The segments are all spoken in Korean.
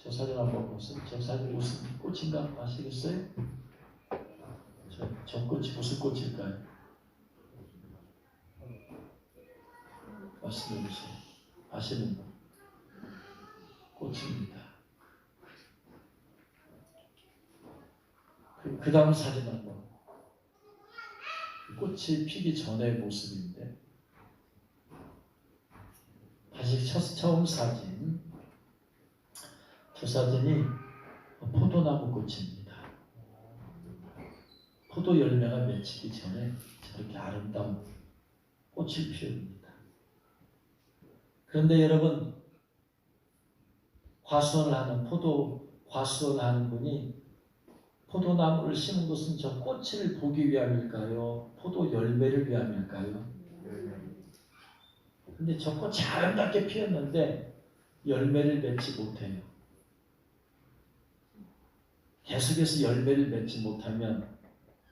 저 사진 한번 보세요. 저 사진 무슨 꽃인가 아시겠어요? 저 꽃이 무슨 꽃일까요? 말씀해 주세요. 아시는 분? 꽃입니다. 그 다음 사진 한번. 꽃이 피기 전의 모습인데 다시 처음 사진. 저 사진이 포도나무 꽃입니다. 포도 열매가 맺히기 전에 저렇게 아름다운 꽃을 피웁니다. 그런데 여러분, 과수원을 하는 과수원을 하는 분이 포도나무를 심은 것은 저 꽃을 보기 위함일까요? 포도 열매를 위함일까요? 근데 저 꽃이 아름답게 피었는데 열매를 맺지 못해요. 계속해서 열매를 맺지 못하면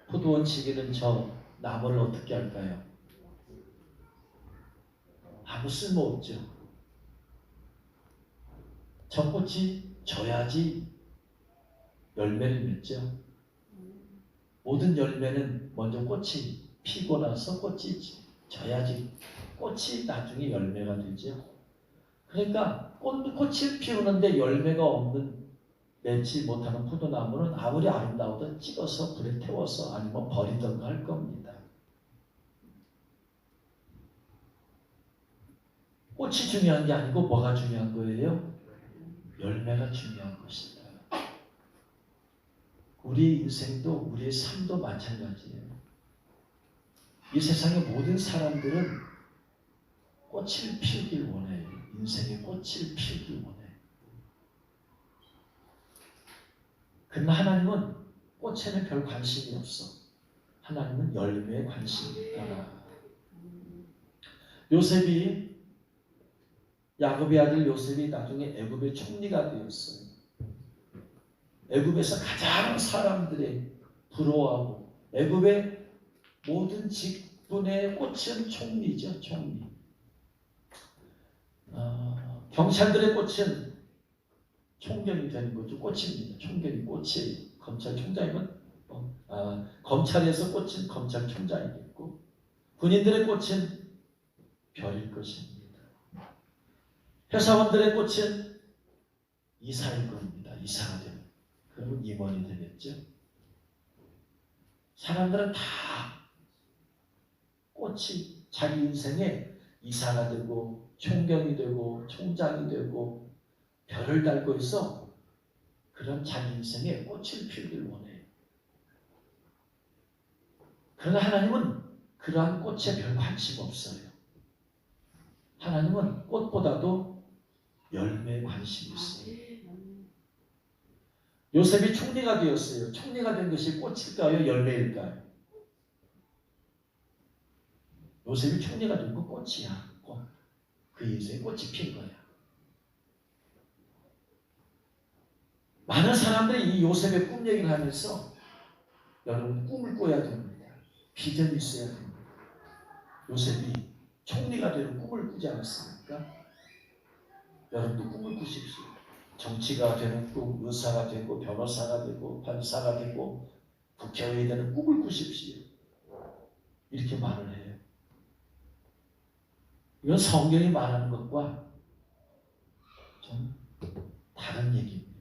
포도원 지기는 저 나무를 어떻게 할까요? 아무 쓸모없죠. 저 꽃이 져야지 열매를 맺죠. 모든 열매는 먼저 꽃이 피고 나서 꽃이 져야지 꽃이 나중에 열매가 되죠. 그러니까 꽃을 피우는데 열매가 없는 맺지 못하는 포도나무는 아무리 아름다워도 찍어서 불에 태워서 아니면 버리던가 할 겁니다. 꽃이 중요한 게 아니고 뭐가 중요한 거예요? 열매가 중요한 것이다. 우리 인생도 우리의 삶도 마찬가지예요. 이 세상의 모든 사람들은 꽃을 피우길 원해요. 인생의 꽃을 피우길 원해요. 그러나 하나님은 꽃에는 별 관심이 없어. 하나님은 열매에 관심이 있다. 요셉이, 야곱의 아들 요셉이 나중에 애굽의 총리가 되었어요. 애굽에서 가장 사람들이 부러워하고 애굽의 모든 직분의 꽃은 총리죠. 총리. 경찰들의 꽃은 총경이 되는 거죠. 꽃입니다. 총경이 꽃이에요. 검찰총장이면 검찰에서 꽃은 검찰총장이겠고 군인들의 꽃은 별일 것입니다. 회사원들의 꽃은 이사일 겁니다. 이사가 되는. 그러면 임원이 되겠죠. 사람들은 다 꽃이 자기 인생에 이사가 되고 총경이 되고 총장이 되고 별을 달고 있어. 그런 자기 인생에 꽃을 피우길 원해요. 그러나 하나님은 그러한 꽃에 별 관심 없어요. 하나님은 꽃보다도 열매에 관심이 있어요. 요셉이 총리가 되었어요. 총리가 된 것이 꽃일까요? 열매일까요? 요셉이 총리가 된 건 꽃이야. 꽃. 그 인생에 꽃이 핀 거야. 많은 사람들이 이 요셉의 꿈 얘기를 하면서 여러분 꿈을 꿔야 됩니다. 비전이 있어야 됩니다. 요셉이 총리가 되는 꿈을 꾸지 않았습니까? 여러분도 꿈을 꾸십시오. 정치가 되는 꿈, 의사가 되고 변호사가 되고 판사가 되고 국회의원이 되는 꿈을 꾸십시오. 이렇게 말을 해요. 이건 성경이 말하는 것과 좀 다른 얘기입니다.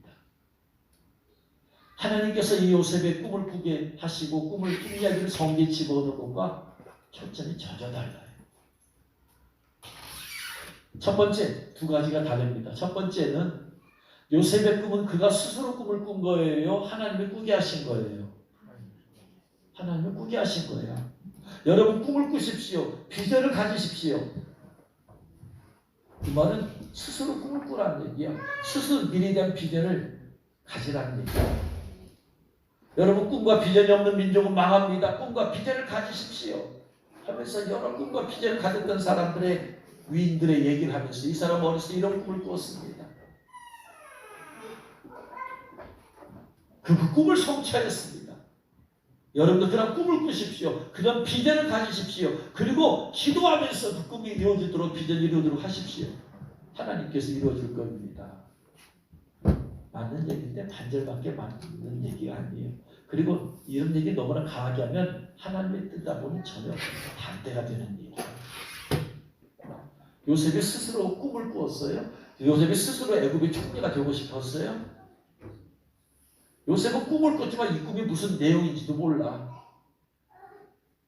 하나님께서 이 요셉의 꿈을 꾸게 하시고 꿈 이야기를 성경에 집어넣은 것과 초점이 전혀 달라요. 첫 번째, 두 가지가 다릅니다. 첫 번째는 요셉의 꿈은 그가 스스로 꿈을 꾼 거예요? 하나님이 꾸게 하신 거예요? 하나님이 꾸게 하신 거예요. 여러분 꿈을 꾸십시오. 비전을 가지십시오. 그 말은 스스로 꿈을 꾸라는 얘기야. 스스로 미래에 대한 비전을 가지라는 얘기야. 여러분 꿈과 비전이 없는 민족은 망합니다. 꿈과 비전을 가지십시오. 하면서 여러 꿈과 비전을 가졌던 사람들의 위인들의 얘기를 하면서 이 사람 어렸을 때 이런 꿈을 꾸었습니다. 그 꿈을 성취하였습니다. 여러분도 그런 꿈을 꾸십시오. 그런 비전을 가지십시오. 그리고 기도하면서 그 꿈이 이루어지도록 비전이 이루어지도록 하십시오. 하나님께서 이루어질 겁니다. 맞는 얘기인데 반절밖에 맞는 얘기가 아니에요. 그리고 이런 얘기 너무나 강하게 하면 하나님의 뜻다 보니 전혀 반대가 되는 얘기예요. 요셉이 스스로 꿈을 꾸었어요. 요셉이 스스로 애굽의 총리가 되고 싶었어요. 요셉은 꿈을 꿨지만 이 꿈이 무슨 내용인지도 몰라.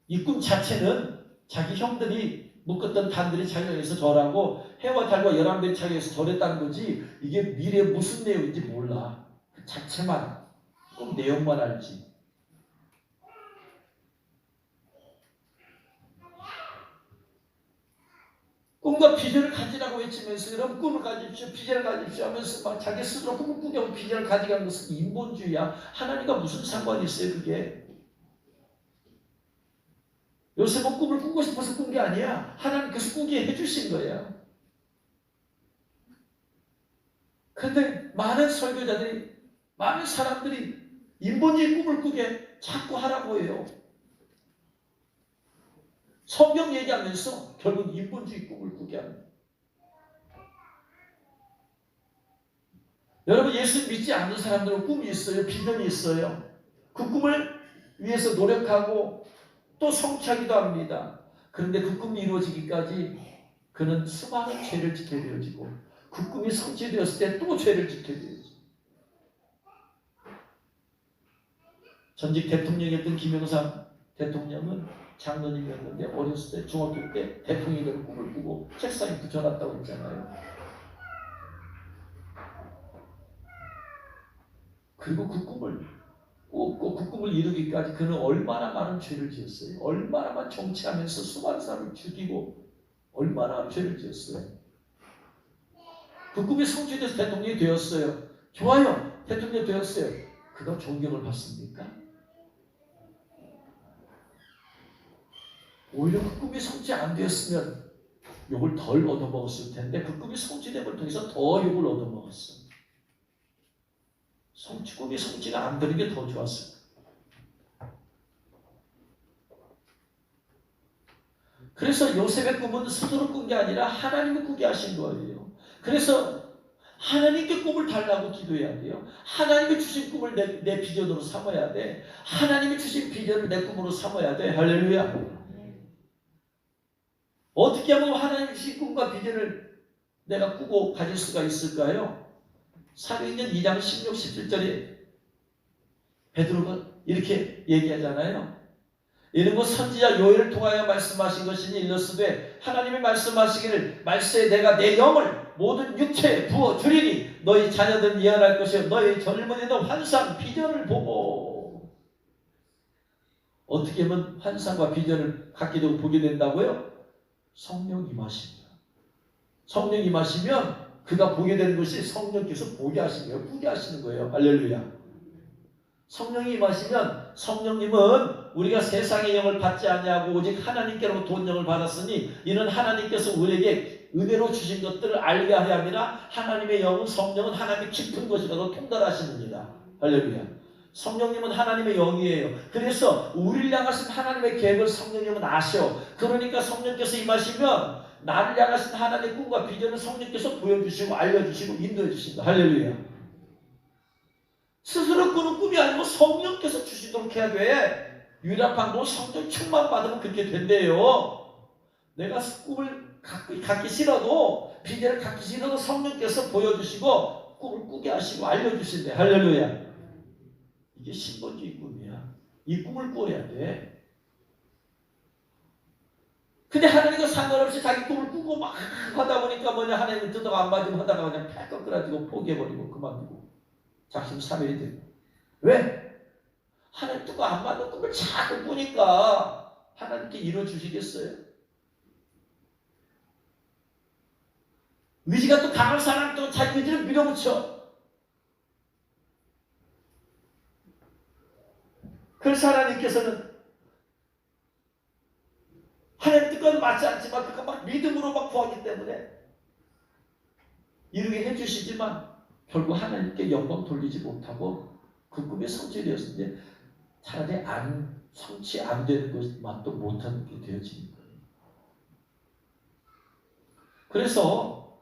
이 꿈 자체는 자기 형들이 묶었던 단들이 자기에서 절하고 해와 달과 11별이 자기에서 절했다는 거지 이게 미래에 무슨 내용인지 몰라. 그 자체만 꿈 내용만 알지. 꿈과 비전을 가지라고 외치면서 여러분 꿈을 가집시오, 비전을 가집시오 하면서 막 자기 스스로 꿈을 꾸게 하고 비전을 가져가는 것은 인본주의야. 하나님과 무슨 상관이 있어요 그게. 요셉은 꿈을 꾸고 싶어서 꾼 게 아니야. 하나님께서 꾸게 해주신 거야. 그런데 많은 설교자들이 많은 사람들이 인본주의 꿈을 꾸게 자꾸 하라고 해요. 성경 얘기하면서 결국 인본주의 꿈을 꾸게 합니다. 여러분 예수 믿지 않는 사람들은 꿈이 있어요. 비전이 있어요. 그 꿈을 위해서 노력하고 또 성취하기도 합니다. 그런데 그 꿈이 이루어지기까지 그는 수많은 죄를 지켜야 되어지고 그 꿈이 성취되었을 때 또 죄를 지켜야 되어지고 전직 대통령이었던 김영삼 대통령은 장로님이었는데 어렸을 때 중학교 때 대통령이 되는 꿈을 꾸고 책상에 붙여놨다고 했잖아요. 그리고 그 꿈을 꼭 그 꿈을 이루기까지 그는 얼마나 많은 죄를 지었어요. 얼마나 많은 정치하면서 수많은 사람을 죽이고 얼마나 죄를 지었어요. 그 꿈이 성취돼서 대통령이 되었어요. 좋아요. 대통령이 되었어요. 그가 존경을 받습니까? 오히려 그 꿈이 성취 안 되었으면 욕을 덜 얻어먹었을 텐데 그 꿈이 성취됨을 통해서 더 욕을 얻어먹었어. 꿈이 성취가 안 되는 게 더 좋았어요. 그래서 요셉의 꿈은 스스로 꾼 게 아니라 하나님이 꾸게 하신 거예요. 그래서 하나님께 꿈을 달라고 기도해야 돼요. 하나님이 주신 꿈을 내 비전으로 삼아야 돼. 하나님이 주신 비전을 내 꿈으로 삼아야 돼. 할렐루야. 어떻게 하면 하나님이 주신 꿈과 비전을 내가 꾸고 가질 수가 있을까요? 사도행전 2장 16, 17절에 베드로가 이렇게 얘기하잖아요. 이는 곧 선지자 요엘을 통하여 말씀하신 것이니 일러스되 하나님이 말씀하시기를 말세에 내가 내 영을 모든 육체에 부어 주리니 너희 자녀들은 예언할 것이요 너희 젊은이도 환상 비전을 보고. 어떻게 하면 환상과 비전을 갖게 되고 보게 된다고요? 성령 임하십니다. 성령 임하시면 그가 보게 되는 것이 성령께서 보게 하시는 거예요. 꾸게 하시는 거예요. 할렐루야. 성령이 임하시면 성령님은 우리가 세상의 영을 받지 아니하고 오직 하나님께로부터 온 영을 받았으니 이는 하나님께서 우리에게 은혜로 주신 것들을 알게 하려 함이라. 하나님의 영은 성령은 하나님의 깊은 것이라도 통달하시느니라. 할렐루야. 성령님은 하나님의 영이에요. 그래서 우리를 향하신 하나님의 계획을 성령님은 아셔. 그러니까 성령께서 임하시면 나를 향하신 하나님의 꿈과 비전을 성령께서 보여주시고 알려주시고 인도해 주신다. 할렐루야. 스스로 꾸는 꿈이 아니고 성령께서 주시도록 해야 돼. 유일한 방법은 성령 충만 받으면 그렇게 된대요. 내가 꿈을 갖기 싫어도 비전을 갖기 싫어도 성령께서 보여주시고 꿈을 꾸게 하시고 알려주신대. 할렐루야. 이게 신본주의 꿈이야. 이 꿈을 꿔야 돼. 근데 하나님과 상관없이 자기 꿈을 꾸고 막 하다 보니까 하나님은 뜻도가 안 맞으면 하다가 그냥 팍 꺾어가지고 포기해버리고 그만두고 작심삼일이 되고. 왜? 하나님 뜻과 안 맞는 꿈을 자꾸 꾸니까 하나님께 이루어주시겠어요? 의지가 또 강한 사람 또 자기 의지를 밀어붙여. 그래서 하나님께서는 하나님 뜻과는 맞지 않지만 그가 막 믿음으로 막 구하기 때문에 이루게 해주시지만 결국 하나님께 영광 돌리지 못하고 그 꿈이 성취되었는데 차라리 성취 안 되는 것만도 못하는 게 되어지는 거예요. 그래서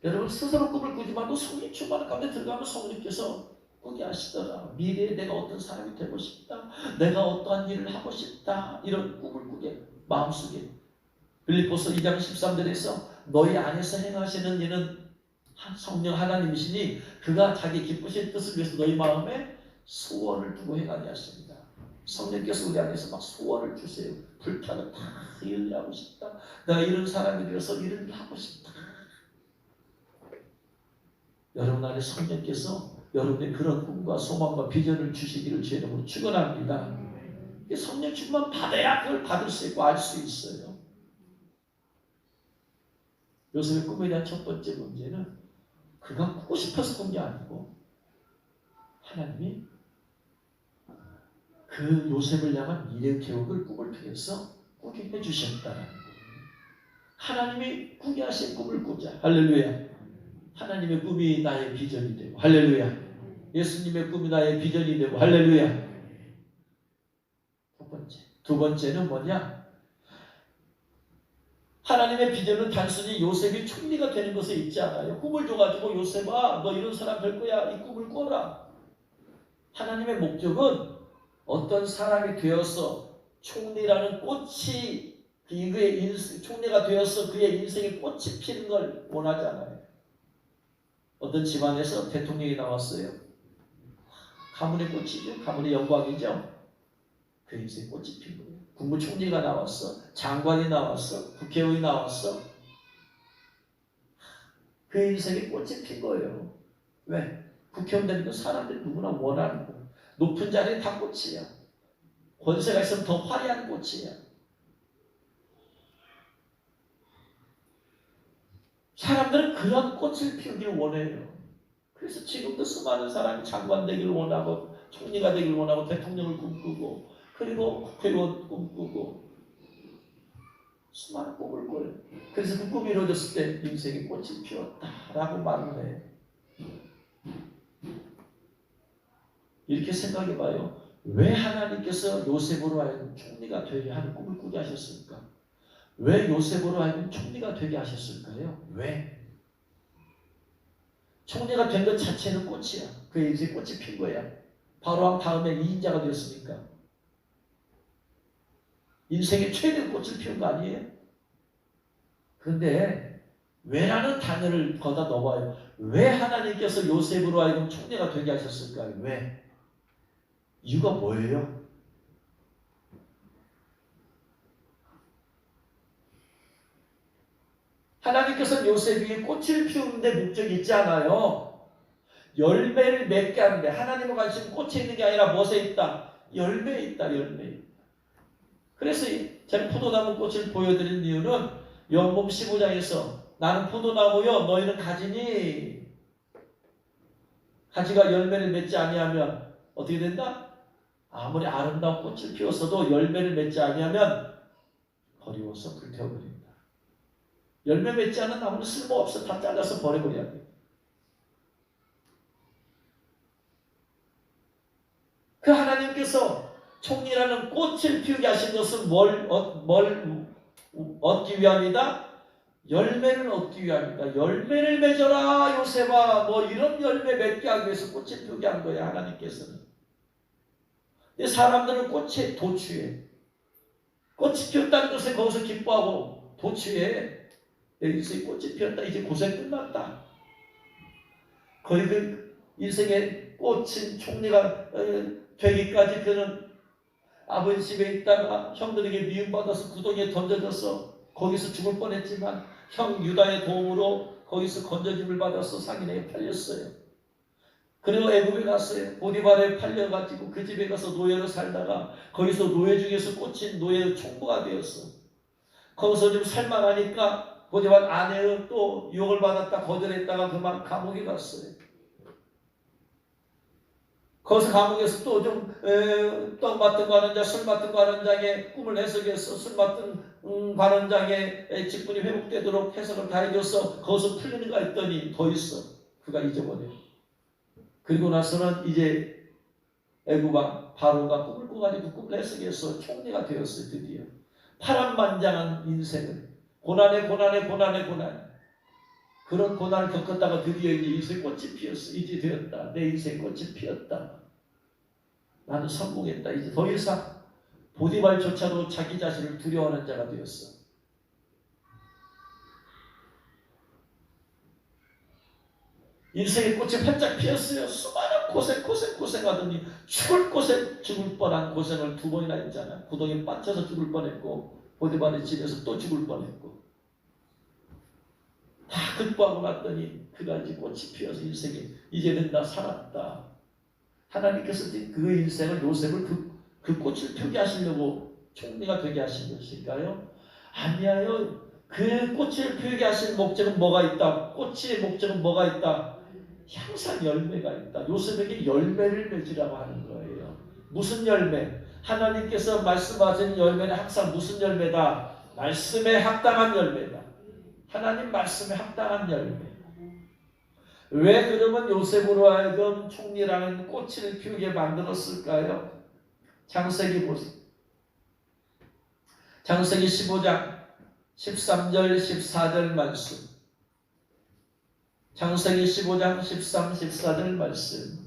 여러분 스스로 꿈을 꾸지 말고 성령 충만한 가운데 들어가면 성령께서 꾸게 하시더라. 미래에 내가 어떤 사람이 되고 싶다. 내가 어떠한 일을 하고 싶다. 이런 꿈을 꾸게 마음속에. 빌립보서 2장 13절에서 너희 안에서 행하시는 일은 성령 하나님이시니 그가 자기 기쁘신 뜻을 위해서 너희 마음에 소원을 두고 행하게 하십니다. 성령께서 우리 안에서 막 소원을 주세요. 불편을 다 이해하고 싶다. 내가 이런 사람이 되어서 이런 일을 하고 싶다. 여러분 안에 성령께서 여러분의 그런 꿈과 소망과 비전을 주시기를 주의 이름으로 축원합니다. 성령 충만 받아야 그걸 받을 수 있고 알 수 있어요. 요셉의 꿈에 대한 첫 번째 문제는 그가 꾸고 싶어서 꾼 게 아니고 하나님이 그 요셉을 향한 미래 계획을 꿈을 통해서 꾸게 해주셨다는 거예요. 하나님이 꾸게 하신 꿈을 꾸자. 할렐루야. 하나님의 꿈이 나의 비전이 되고 할렐루야. 예수님의 꿈이 나의 비전이 되고 할렐루야. 첫 번째. 두 번째는 뭐냐? 하나님의 비전은 단순히 요셉이 총리가 되는 것에 있지 않아요. 꿈을 줘가지고 요셉아 너 이런 사람 될 거야. 이 꿈을 꿔라. 하나님의 목적은 어떤 사람이 되어서 총리라는 꽃이 그의 총리가 되어서 그의 인생에 꽃이 피는 걸 원하지 않아요. 어떤 집안에서 대통령이 나왔어요. 가문의 꽃이죠. 가문의 영광이죠. 그 인생에 꽃이 핀 거예요. 국무총리가 나왔어. 장관이 나왔어. 국회의원이 나왔어. 그 인생에 꽃이 핀 거예요. 왜? 국회의원 되는 건 사람들이 누구나 원하는 거예요. 높은 자리에 다 꽃이야. 권세가 있으면 더 화려한 꽃이야. 사람들은 그런 꽃을 피우길 원해요. 그래서 지금도 수많은 사람이 장관 되기를 원하고 총리가 되기를 원하고 대통령을 꿈꾸고 그리고 국회의원 꿈꾸고 수많은 꿈을 꿔요. 그래서 그 꿈이 이루어졌을 때 인생에 꽃이 피었다라고 말을 해요. 이렇게 생각해봐요. 왜 하나님께서 요셉으로 하여금 총리가 되게 하는 꿈을 꾸게 하셨을까? 왜 요셉으로 하여금 총리가 되게 하셨을까요? 왜? 총리가 된 것 자체는 꽃이야. 그의 인생에 꽃이 핀 거야. 바로왕 다음에 2인자가 되었으니까. 인생의 최대 꽃을 피운 거 아니에요? 그런데 왜라는 단어를 거다 넣어봐요. 왜 하나님께서 요셉으로 하여금 총리가 되게 하셨을까요? 왜? 이유가 뭐예요? 하나님께서 요셉이 꽃을 피우는데 목적이 있지 않아요. 열매를 맺게 하는데 하나님의 관심은 꽃에 있는 게 아니라 무엇에 있다? 열매에 있다. 열매에. 그래서 제가 포도나무 꽃을 보여드린 이유는 요한복음 15장에서 나는 포도나무여 너희는 가지니 가지가 열매를 맺지 아니하면 어떻게 된다? 아무리 아름다운 꽃을 피웠어도 열매를 맺지 아니하면 버리워서 불태워버린다. 열매 맺지 않은 나무는 쓸모없어. 다 잘라서 버려버려야 돼. 그 하나님께서 총리라는 꽃을 피우게 하신 것은 뭘 얻기 위함이다? 열매를 얻기 위함이다. 열매를 맺어라 요셉아. 뭐 이런 열매 맺게 하기 위해서 꽃을 피우게 한 거야 하나님께서는. 근데 사람들은 꽃에 도취해. 꽃이 피었다는 것에 거기서 기뻐하고 도취해. 내 인생에 꽃이 피었다. 이제 고생 끝났다. 거의 그 인생의 꽃인 총리가 되기까지 그는 아버지 집에 있다가 형들에게 미움받아서 구덩이에 던져져서 거기서 죽을 뻔했지만 형 유다의 도움으로 거기서 건져짐을 받아서 상인에게 팔렸어요. 그리고 애굽에 갔어요. 보디발에 팔려가지고 그 집에 가서 노예로 살다가 거기서 노예 중에서 꽂힌 노예 총무가 되었어. 거기서 좀 살만하니까 보디발 아내는 또 유혹을 받았다 거절했다가 그만 감옥에 갔어요. 거기서 감옥에서 또 좀 떡 맡은 관원자, 술 맡은 관원장의 꿈을 해석해서 술 맡은 관원장의 직분이 회복되도록 해석을 다 해줘서 거기서 풀리는가 했더니 더 있어. 그가 잊어버려. 그리고 나서는 이제 애굽왕 바로가 꿈을 꿔가지고 꿈을 해석해서 총리가 되었어요. 드디어. 파란만장한 인생을 고난에 고난에 고난에 고난. 그런 고난을 겪었다가 드디어 이제 인생 꽃이 피었어. 이제 되었다. 내 인생 꽃이 피었다. 나는 성공했다. 이제 더 이상 보디발조차도 자기 자신을 두려워하는 자가 되었어. 인생의 꽃이 활짝 피었어요. 수많은 고생하더니 죽을 곳에 죽을 뻔한 고생을 2번이나 했잖아. 구덩이에 빠져서 죽을 뻔했고 보디발의 집에서 또 죽을 뻔했고 다 극복하고 났더니 그가 이제 꽃이 피어서 인생에 이제는 나 살았다. 하나님께서 그 인생을 요셉을 그 꽃을 펴게 하시려고 총리가 되게 하신 것일까요? 아니에요. 그 꽃을 피우게 하신 목적은 뭐가 있다? 꽃의 목적은 뭐가 있다? 항상 열매가 있다. 요셉에게 열매를 맺으라고 하는 거예요. 무슨 열매? 하나님께서 말씀하신 열매는 항상 무슨 열매다? 말씀에 합당한 열매다. 하나님 말씀에 합당한 열매. 왜 그러면 요셉으로 하여금 총리라는 꽃을 피우게 만들었을까요? 창세기 보세요. 창세기 15장 13절 14절 말씀. 창세기 15장 13, 14절 말씀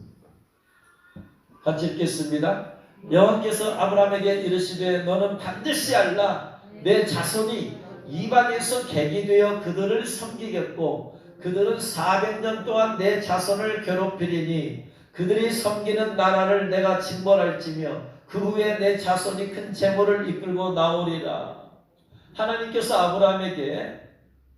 같이 읽겠습니다. 여호와께서 아브라함에게 이르시되 너는 반드시 알라 내 자손이 이방에서 객이 되어 그들을 섬기겠고 그들은 400년 동안 내 자손을 괴롭히리니 그들이 섬기는 나라를 내가 징벌할지며 그 후에 내 자손이 큰 재물을 이끌고 나오리라. 하나님께서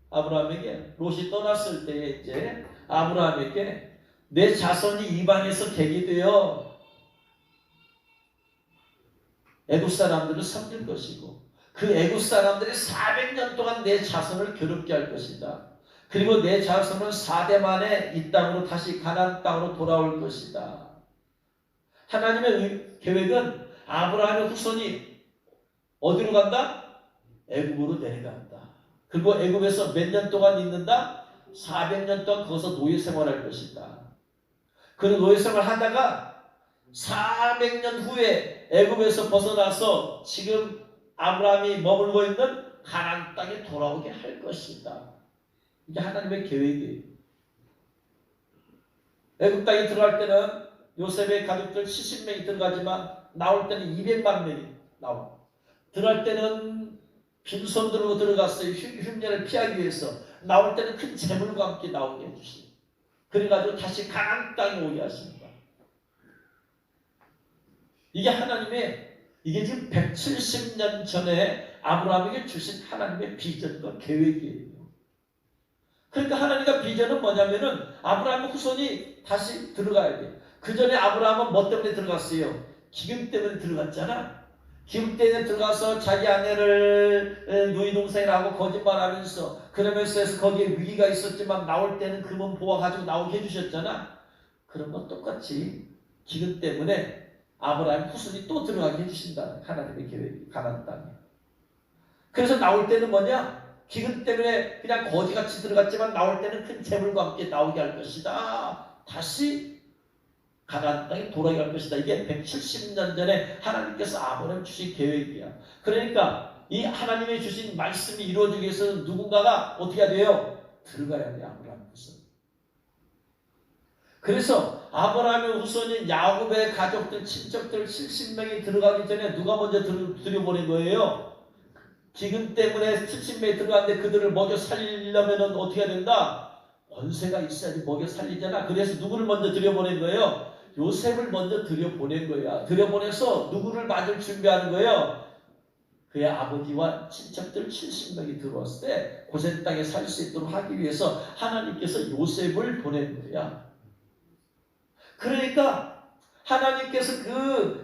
아브라함에게 롯이 떠났을 때에 이제 아브라함에게 내 자손이 이방에서 객이 되어 애굽 사람들을 섬길 것이고 그 애굽 사람들이 400년 동안 내 자손을 괴롭게 할 것이다. 그리고 내 자손은 4대 만에 이 땅으로 다시 가나안 땅으로 돌아올 것이다. 하나님의 계획은 아브라함의 후손이 어디로 간다? 애굽으로 내려간다. 그리고 애굽에서 몇 년 동안 있는다? 400년 동안 거기서 노예 생활할 것이다. 그 노예 생활 하다가 400년 후에 애굽에서 벗어나서 지금 아브라함이 머물고 있는 가나안 땅에 돌아오게 할 것이다. 이게 하나님의 계획이에요. 애굽 땅에 들어갈 때는 요셉의 가족들 70명이 들어가지만 나올 때는 200만 명이 나와. 들어갈 때는 빈손들로 들어갔어요. 흉년을 피하기 위해서. 나올 때는 큰 재물과 함께 나오게 해주시고 그래가지고 다시 가나안 땅에 오게 하십니다. 이게 하나님의 이게 지금 170년 전에 아브라함에게 주신 하나님의 비전과 계획이에요. 그러니까 하나님의 비전은 뭐냐면은 아브라함의 후손이 다시 들어가야 돼. 그 전에 아브라함은 뭐 때문에 들어갔어요? 기근 때문에 들어갔잖아. 기근 때문에 들어가서 자기 아내를 누이 동생이라고 거짓말하면서 그러면서 해서 거기에 위기가 있었지만 나올 때는 금은 보아 가지고 나오게 해주셨잖아. 그런 건 똑같이 기근 때문에 아브라함 후손이 또 들어가게 해주신다. 하나님의 계획이 가나안 땅에. 그래서 나올 때는 뭐냐? 기근 때문에 그냥 거지같이 들어갔지만 나올 때는 큰 재물과 함께 나오게 할 것이다. 다시 가나안 땅에 돌아오게 할 것이다. 이게 170년 전에 하나님께서 아브라함 주신 계획이야. 그러니까 이 하나님의 주신 말씀이 이루어지기 위해서는 누군가가 어떻게 해야 돼요? 들어가야 돼. 아브라함 후손. 그래서 아브라함의 후손인 야곱의 가족들, 친척들 70명이 들어가기 전에 누가 먼저 들여보낸 거예요? 기근 때문에 70명이 들어갔는데 그들을 먹여 살리려면 어떻게 해야 된다? 권세가 있어야지 먹여 살리잖아. 그래서 누구를 먼저 들여보낸 거예요? 요셉을 먼저 들여보낸 거야. 들여보내서 누구를 맞을 준비하는 거예요? 그의 아버지와 친척들 70명이 들어왔을 때 고센 땅에 살 수 있도록 하기 위해서 하나님께서 요셉을 보낸 거야. 그러니까 하나님께서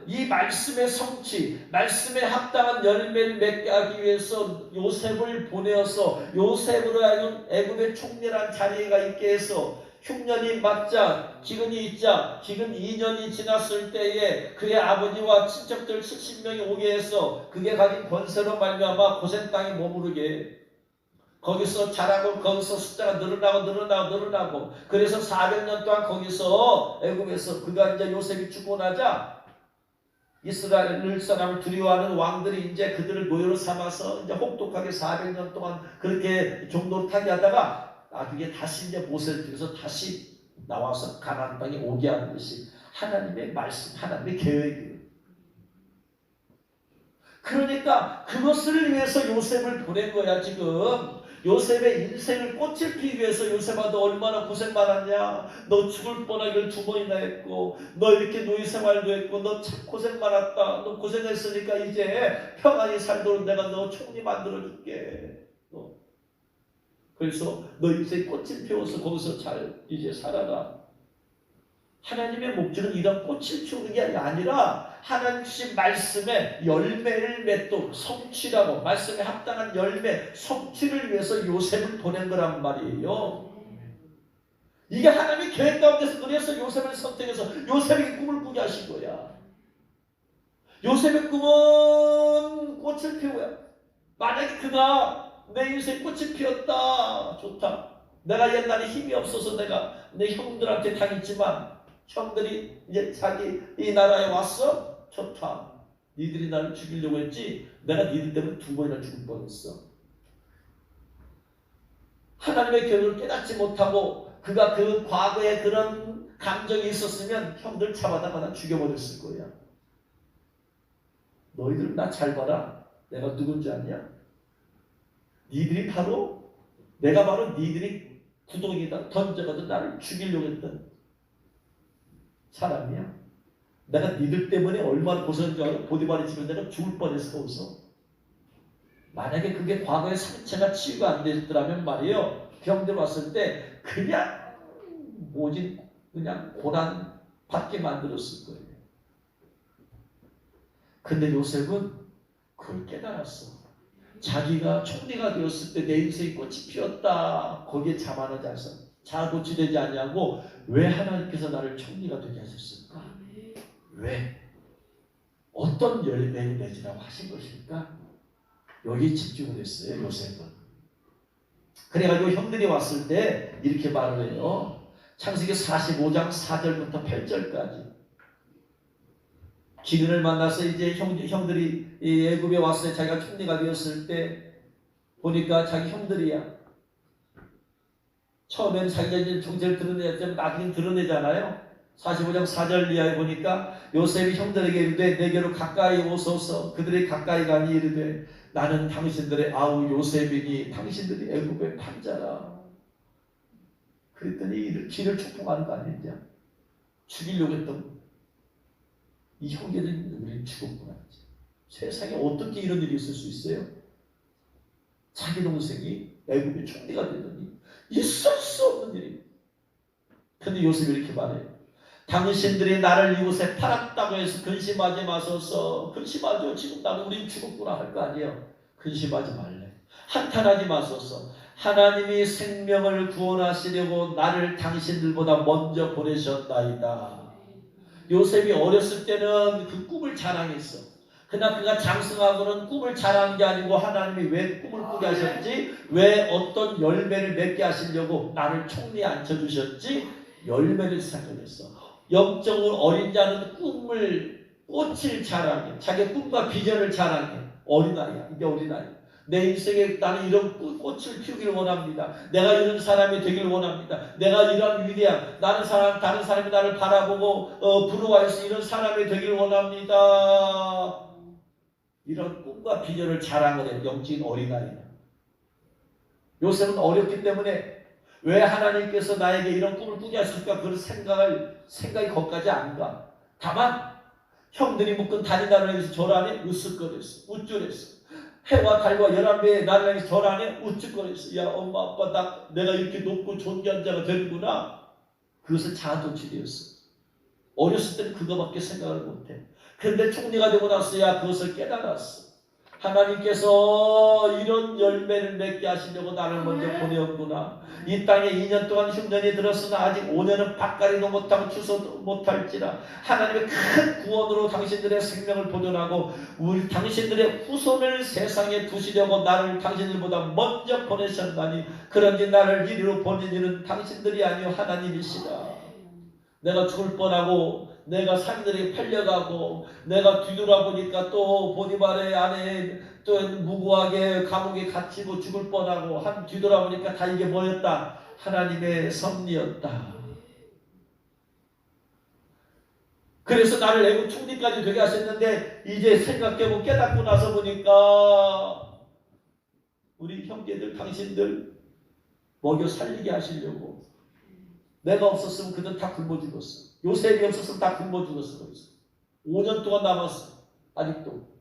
이 말씀의 성취, 말씀에 합당한 열매를 맺게 하기 위해서 요셉을 보내어서 요셉으로 하여금 애굽의 총리란 자리가 있게 해서 흉년이 맞자 기근이 있자 기근 2년이 지났을 때에 그의 아버지와 친척들 70명이 오게 해서 그게 가진 권세로 말미암아 고센 땅에 머무르게 거기서 자라고 거기서 숫자가 늘어나고 그래서 400년 동안 거기서 애굽에서 그가 이제 요셉이 죽고 나자 이스라엘 사람을 두려워하는 왕들이 이제 그들을 노예로 삼아서 이제 혹독하게 400년 동안 그렇게 종노릇하게 하다가 나중에 다시 이제 모세를 통해서 다시 나와서 가나안 땅에 오게 하는 것이 하나님의 말씀, 하나님의 계획이에요. 그러니까 그것을 위해서 요셉을 보낸 거야. 지금 요셉의 인생을 꽃을 피우기 위해서 요셉아 너 얼마나 고생 많았냐. 너 죽을 뻔하기를 2번이나 했고 너 이렇게 노예 생활도 했고 너 참 고생 많았다. 너 고생했으니까 이제 평안히 살도록 내가 너 총리 만들어줄게. 그래서 너 인생 꽃을 피워서 거기서 잘 이제 살아라. 하나님의 목적은 이런 꽃을 피우는 게 아니라 하나님 주신 말씀에 열매를 맺도록 성취라고 말씀에 합당한 열매 성취를 위해서 요셉을 보낸 거란 말이에요. 이게 하나님의 계획 가운데서 그래서 요셉을 선택해서 요셉에게 꿈을 꾸게 하신 거야. 요셉의 꿈은 꽃을 피워야. 만약에 그가 내 인생 꽃이 피었다. 좋다. 내가 옛날에 힘이 없어서 내가 내 형들한테 당했지만 형들이 이제 자기 이 나라에 왔어? 좋다. 니들이 나를 죽이려고 했지 내가 니들 때문에 2번이나 죽을 뻔했어. 하나님의 계획을 깨닫지 못하고 그가 그 과거에 그런 감정이 있었으면 형들 잡아다가 죽여버렸을 거야. 너희들 나 잘 봐라. 내가 누군지 아냐? 니들이 바로 내가 바로 니들이 구덩이에다 던져가지고 나를 죽이려고 했던 사람이야. 내가 니들 때문에 얼마나 고생한 줄 알아? 보디발이 집에 내가 죽을 뻔했어. 거기서. 만약에 그게 과거의 상처가 치유가 안 됐더라면 말이에요. 병들 왔을 때 그냥 모진 그냥 고난 받게 만들었을 거예요. 근데 요셉은 그걸 깨달았어. 자기가 총리가 되었을 때 내 인생이 꽃이 피었다. 거기에 자만하지 않았어. 자고치되지 않냐고 왜 하나님께서 나를 총리가 되게 하셨을까? 왜? 어떤 열매를 맺으라고 하신 것일까? 여기에 집중을 했어요. 요셉은. 그래가지고 형들이 왔을 때 이렇게 말을 해요. 창세기 45장 4절부터 8절까지 기근을 만나서 이제 형들이 애굽에 왔을 때 자기가 총리가 되었을 때 보니까 자기 형들이야. 처음에는 자기가 이제 정체를 드러내자면 나중에 드러내잖아요. 45장 4절 이하에 보니까 요셉이 형들에게 이르되 내게로 가까이 오소서. 그들이 가까이 가니 이르되 나는 당신들의 아우 요셉이니 당신들이 애굽의 판자라. 그랬더니 길을 축복하는 거 아니냐. 죽이려고 했던 이 형제들이 우리는 죽었구나. 세상에 어떻게 이런 일이 있을 수 있어요? 자기 동생이 애굽의 총리가 되더니 있을 수 없는 일입니다. 근데 요셉이 이렇게 말해요. 당신들이 나를 이곳에 팔았다고 해서 근심하지 마소서. 근심하죠. 지금 나는 우린 죽었구나 할 거 아니에요. 근심하지 말래. 한탄하지 마소서. 하나님이 생명을 구원하시려고 나를 당신들보다 먼저 보내셨나이다. 요셉이 어렸을 때는 그 꿈을 자랑했어. 그러나 그가 장성하고는 꿈을 자랑한 게 아니고 하나님이 왜 꿈을 꾸게 하셨지? 왜 어떤 열매를 맺게 하시려고 나를 총리에 앉혀주셨지? 열매를 생각했어. 영적으로 어린 자는 꽃을 자랑해. 자기 꿈과 비전을 자랑해. 어린아이야. 이게 어린아이. 내 인생에 나는 이런 꽃을 피우기를 원합니다. 내가 이런 사람이 되기를 원합니다. 내가 이런 위대한 다른 사람이 나를 바라보고 부러워해서 이런 사람이 되기를 원합니다. 이런 꿈과 비전을 자랑을 해. 영적인 어린아이야. 요셉은 어렸기 때문에 왜 하나님께서 나에게 이런 꿈을 꾸게 하실까? 그런 생각이 거기까지 안 가. 다만 형들이 묶은 다니다를 위해서 절하네 으쓱거렸어. 우쭐했어. 해와 달과 11배의 나를 향해서 절하네 우쭐거렸어. 야 엄마 아빠 내가 이렇게 높고 존귀한 자가 되는구나. 그것은 자아도취되었어. 어렸을 때는 그거밖에 생각을 못해. 그런데 총리가 되고 나서야 그것을 깨달았어. 하나님께서 이런 열매를 맺게 하시려고 나를 먼저 보내었구나. 이 땅에 2년 동안 흉년이 들었으나 아직 5년은 밭갈이도 못하고 추수도 못할지라. 하나님의 큰 구원으로 당신들의 생명을 보존하고 우리 당신들의 후손을 세상에 두시려고 나를 당신들보다 먼저 보내셨나니 그런지 나를 이리로 보낸 이는 당신들이 아니요 하나님이시라. 내가 죽을 뻔하고 내가 사기들에게 팔려가고 내가 뒤돌아보니까 또 보디발의 아내 또 무고하게 감옥에 갇히고 죽을 뻔하고 한 뒤돌아보니까 다 이게 뭐였다? 하나님의 섭리였다. 그래서 나를 애국 총리까지 되게 하셨는데 이제 생각해보고 깨닫고 나서 보니까 우리 형제들 당신들 먹여 살리게 하시려고 내가 없었으면 그들 다 굶어 죽었어. 요셉이 없었으면 다 굶어 죽었어. 5년 동안 남았어. 아직도.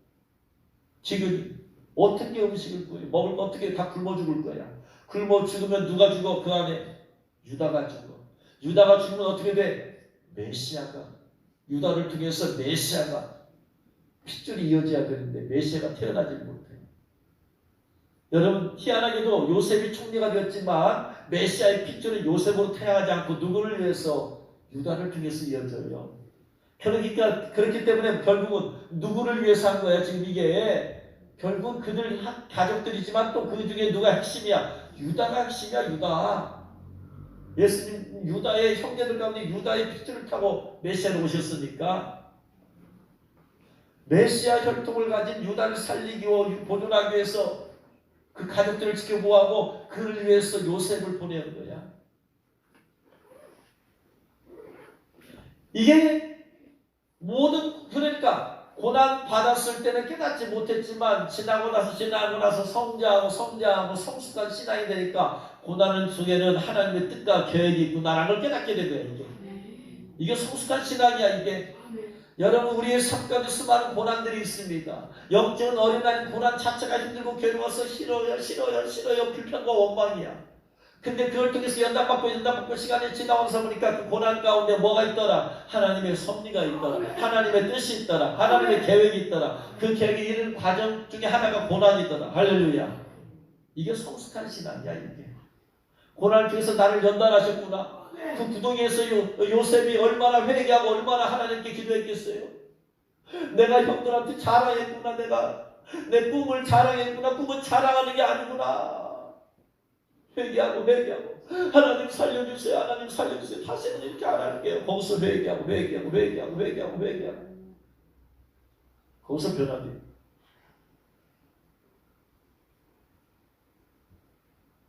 지금 어떻게 음식을 구해? 먹을 거 어떻게 다 굶어 죽을 거야. 굶어 죽으면 누가 죽어? 그 안에 유다가 죽어. 유다가 죽으면 어떻게 돼? 메시아가 유다를 통해서 메시아가 핏줄이 이어져야 되는데 메시아가 태어나지 못해. 여러분 희한하게도 요셉이 총리가 되었지만 메시아의 핏줄은 요셉으로 태어나지 않고 누구를 위해서? 유다를 통해서 이어져요. 그러니까 그렇기 때문에 결국은 누구를 위해서 한 거야? 지금 이게 결국은 그들 가족들이지만 또 그 중에 누가 핵심이야? 유다가 핵심이야. 유다. 예수님 유다의 형제들 가운데 유다의 핏줄을 타고 메시아를 오셨으니까 메시아 혈통을 가진 유다를 살리기 보존하기 위해서 그 가족들을 지켜보호하고 그를 위해서 요셉을 보내는 거야. 이게 모든 그러니까 고난 받았을 때는 깨닫지 못했지만 지나고 나서 성장하고 성숙한 신앙이 되니까 고난 속에는 하나님의 뜻과 계획이 있구나라는 걸 깨닫게 된 거예요. 이게 성숙한 신앙이야. 이게 여러분 우리의 삶 가운데 수많은 고난들이 있습니다. 영적인 어린아이 고난 자체가 힘들고 괴로워서 싫어요 불평과 원망이야. 근데 그걸 통해서 연단받고 시간이 지나면서 보니까 그 고난 가운데 뭐가 있더라? 하나님의 섭리가 있더라. 하나님의 뜻이 있더라. 하나님의 계획이 있더라. 그 계획이 이르는 과정 중에 하나가 고난이더라. 할렐루야. 이게 성숙한 신앙이야. 이게 고난을 통해서 나를 연단하셨구나. 그 구덩이에서 요셉이 얼마나 회개하고 얼마나 하나님께 기도했겠어요. 내가 형들한테 자랑했구나. 내가 내 꿈을 자랑했구나. 꿈은 자랑하는 게 아니구나. 회개하고 하나님 살려주세요. 하나님 살려주세요. 다시는 이렇게 안 할게요. 거기서 회개하고 거기서 변화돼요.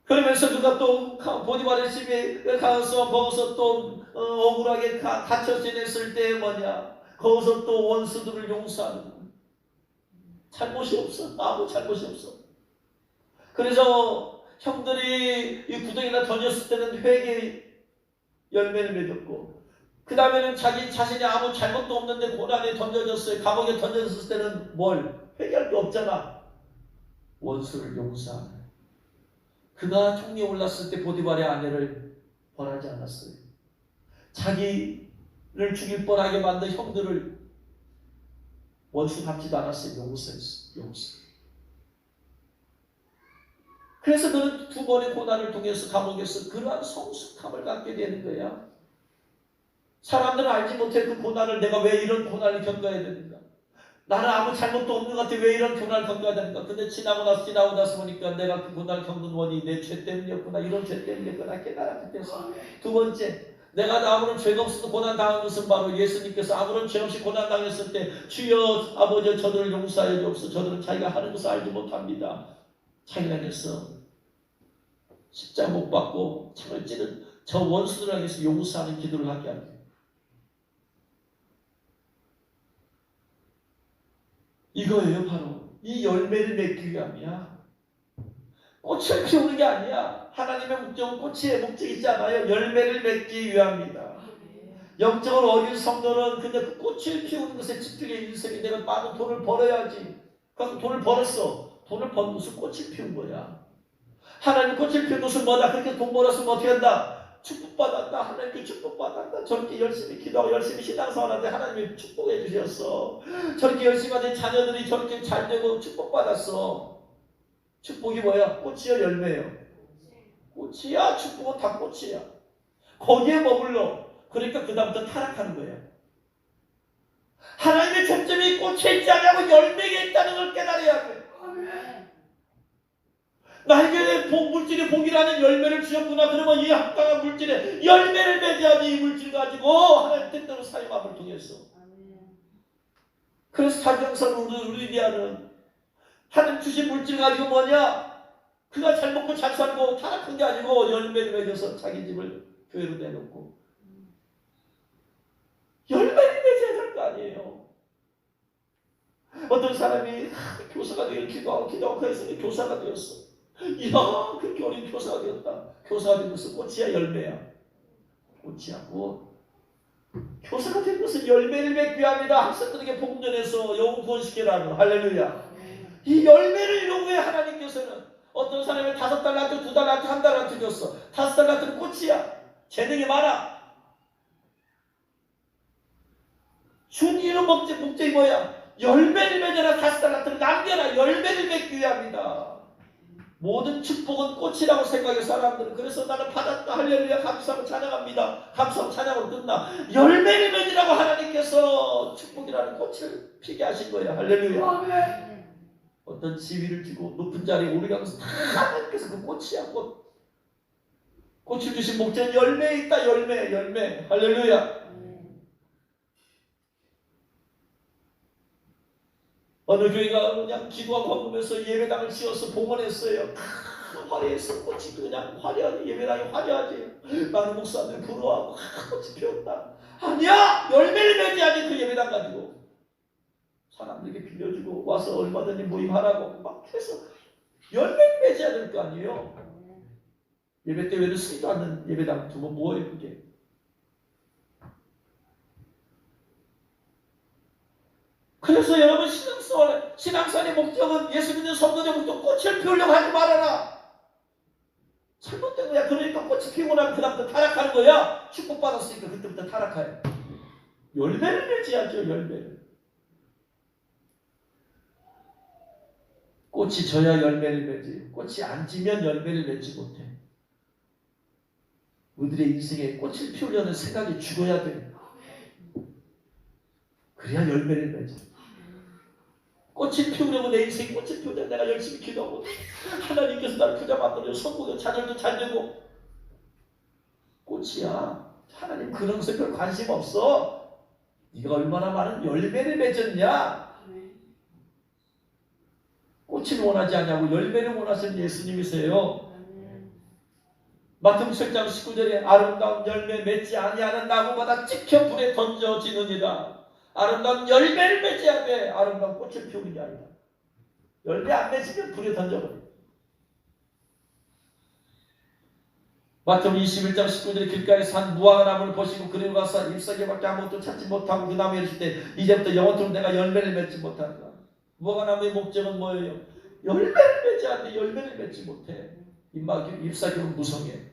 그러면서 누가 또 보디발의 집에 가서 거기서 또 억울하게 갇혀 지냈을 때 뭐냐, 거기서 또 원수들을 용서하는 거예요. 잘못이 없어. 아무 잘못이 없어. 그래서 형들이 이 구덩이나 던졌을 때는 회개 열매를 맺었고, 그 다음에는 자기 자신이 아무 잘못도 없는데 고난에 던져졌어요. 감옥에 던져졌을 때는 뭘? 회개할 게 없잖아. 원수를 용서하는. 그가 총리에 올랐을 때 보디발의 아내를 벌하지 않았어요. 자기를 죽일 뻔하게 만든 형들을 원수 갚지도 않았어요. 용서했어. 용서. 그래서 그는 두 번의 고난을 통해서 감옥에서 그러한 성숙함을 갖게 되는 거야. 사람들은 알지 못해 그 고난을 내가 왜 이런 고난을 겪어야 되는가. 나는 아무 잘못도 없는 것 같아. 왜 이런 고난을 겪어야 되는가. 근데 지나고 나서 보니까 내가 그 고난을 겪는 원인이 내 죄 때문이었구나. 이런 죄 때문이었구나. 깨달았기 때문에. 두 번째, 내가 아무런 죄가 없어도 고난당한 것은 바로 예수님께서 아무런 죄 없이 고난당했을 때 주여 아버지 저들을 용서하여 주옵소서. 저들은 자기가 하는 것을 알지 못합니다. 자기가 해서 십자가 못 받고 창을 찌른 저 원수들을 향해서 용서하는 기도를 하게 합니다. 이거예요. 바로 이 열매를 맺기 위함이야. 꽃을 피우는 게 아니야. 하나님의 목적은 꽃의 목적이 있잖아요. 열매를 맺기 위함이다. 영적으로 어린 성도는 그냥 그 꽃을 피우는 것에 집중해 인생이 내가 많은 돈을 벌어야지. 그래서 돈을 벌었어. 돈을 번 것은 꽃을 피운 거야. 하나님 꽃을 피운 것은 뭐다? 그렇게 돈 벌었으면 어떻게 한다? 축복받았다. 하나님께 축복받았다. 저렇게 열심히 기도하고 열심히 신앙생활하는데 하나님이 축복해 주셨어. 저렇게 열심히 하는 자녀들이 저렇게 잘 되고 축복받았어. 축복이 뭐야? 꽃이야 열매요? 꽃이야. 축복은 다 꽃이야. 거기에 머물러. 그러니까 그 다음부터 타락하는 거예요. 하나님의 초점이 꽃에 있지 않냐고 열매에 있다는 걸 깨달아야 돼. 나에게 물질이 복이라는 열매를 주셨구나. 그러면 이 합당한 물질에 열매를 맺어야지. 이 물질 가지고 하나님 뜻대로 사용함을 통해서. 그래서 사경선 우리디아는 하나님 주신 물질 가지고 뭐냐? 그가 잘 먹고 잘 살고 타락한 게 아니고 열매를 맺어서 자기 집을 교회로 내놓고 열매를 맺어야 될 거 아니에요. 어떤 사람이 교사가 되길 기도하고 그랬으니 교사가 되었어. 이야, 그렇게 어린 교사가 되었다. 교사가 된 것은 꽃이야 열매야? 꽃이야 뭐? 교사가 된 것은 열매를 맺기 위함이다. 학생들에게 복음 전해서 영혼 구원시키라고. 할렐루야. 이 열매를 요구해. 하나님께서는 어떤 사람이 5달란트, 2달란트, 1달란트 줬어. 5달란트는 꽃이야. 재능이 많아. 준 이유 목적이 뭐야? 열매를 맺어라. 5달란트를 남겨라. 열매를 맺기 위함이다. 모든 축복은 꽃이라고 생각해 사람들은. 그래서 나는 받았다. 할렐루야. 감사하고 찬양합니다. 감사하고 찬양으로 끝나. 열매를 맺으라고 하나님께서 축복이라는 꽃을 피게 하신 거예요. 할렐루야. 어떤 지위를 주고 높은 자리에 오르가면서 다 하나님께서 그 꽃이야. 꽃을 주신 목적은 열매에 있다. 열매. 할렐루야. 어느 교회가 그냥 기도하고 헌금해서 예배당을 지어서 봉헌했어요. 화려해서 꽃이 그냥 화려하지. 예배당이 화려하지. 많은 목사님 부러워하고 꽃이 피었다. 아니야. 열매를 맺어야지. 그 예배당 가지고 사람들에게 빌려주고 와서 얼마든지 모임하라고 막 해서 열매를 맺어야 될 거 아니에요. 예배 때 왜는 쓰지도 않는 예배당 두면 뭐예요 그게. 그래서 여러분 신앙생활의 목적은 예수 믿는 성도의 목적 꽃을 피우려고 하지 말아라. 잘못된 거야. 그러니까 꽃이 피우고 나면 그 다음부터 타락하는 거야. 축복받았으니까 그때부터 타락해. 열매를 맺어야죠. 열매를. 꽃이 져야 열매를 맺어요. 꽃이 안 지면 열매를 맺지 못해. 우리들의 인생에 꽃을 피우려는 생각이 죽어야 돼. 그래야 열매를 맺어. 꽃을 피우려고 내 인생에 꽃을 피우려고 내가 열심히 기도하고 하나님께서 나를 부자 만들어줘. 성공도 자녀도 잘 되고. 꽃이야. 하나님 그런 것에 별 관심 없어. 네가 얼마나 많은 열매를 맺었냐. 꽃을 원하지 않냐고 열매를 원하시는 예수님이세요. 마태복음 7장 19절에 아름다운 열매 맺지 아니하는 나무마다 찍혀 불에 던져지느니라. 아름다운 열매를 맺어야 돼. 아름다운 꽃을 피우는 게 아니라. 열매 안 맺으면 불에 던져버려. 마태복음 21장 19절에 길가에 산 무화과 나무를 보시고 그리고 가서 잎사귀밖에 아무것도 찾지 못하고 그 나무에 이르실 때 이제부터 영원토록 내가 열매를 맺지 못한다. 무화과 나무의 목적은 뭐예요? 열매를 맺어야 돼. 열매를 맺지 못해. 잎사귀는 무성해.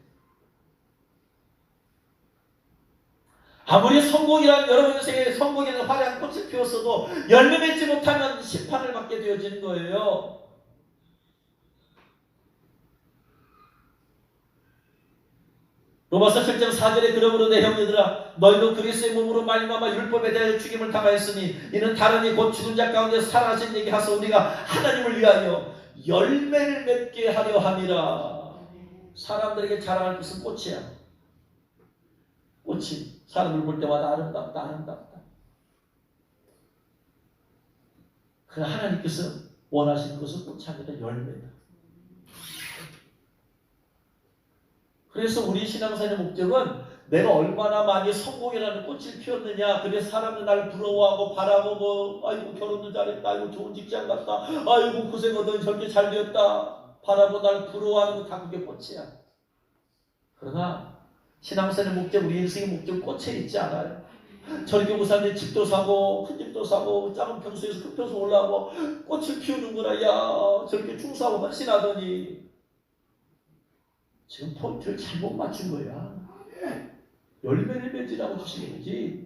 아무리 성공이란 여러분 인생에 성공이라는 화려한 꽃을 피웠어도 열매 맺지 못하면 심판을 받게 되어지는 거예요. 로마서 7장 4절에 그러므로 내 형제들아 너희도 그리스도의 몸으로 말미암아 율법에 대하여 죽임을 당하였으니 이는 다른 이 곧 죽은 자 가운데 살아나신 얘기 하소 우리가 하나님을 위하여 열매를 맺게 하려 함이라. 사람들에게 자랑할 것은 꽃이야. 꽃이 사람을 볼 때마다 아름답다. 그러나 하나님께서 원하시는 것은 꽃이 아니라 열매다. 그래서 우리 신앙생활의 목적은 내가 얼마나 많이 성공이라는 꽃을 피웠느냐. 그래서 사람들 나를 부러워하고 바라보고 아이고 결혼도 잘했다. 아이고 좋은 직장 갔다. 아이고 고생하더니 저렇게 잘 되었다. 바라보고 나를 부러워하는 거 다 그게 꽃이야. 그러나 신앙생활의 목적, 우리 인생의 목적 꽃에 있지 않아요. 저렇게 우산에 집도 사고 큰 집도 사고 작은 평수에서 큰 평수 올라가고 꽃을 피우는구나. 야 저렇게 충성하고 헌신하더니 지금 포인트를 잘못 맞춘 거야. 열매를 맺으라고 주신 거지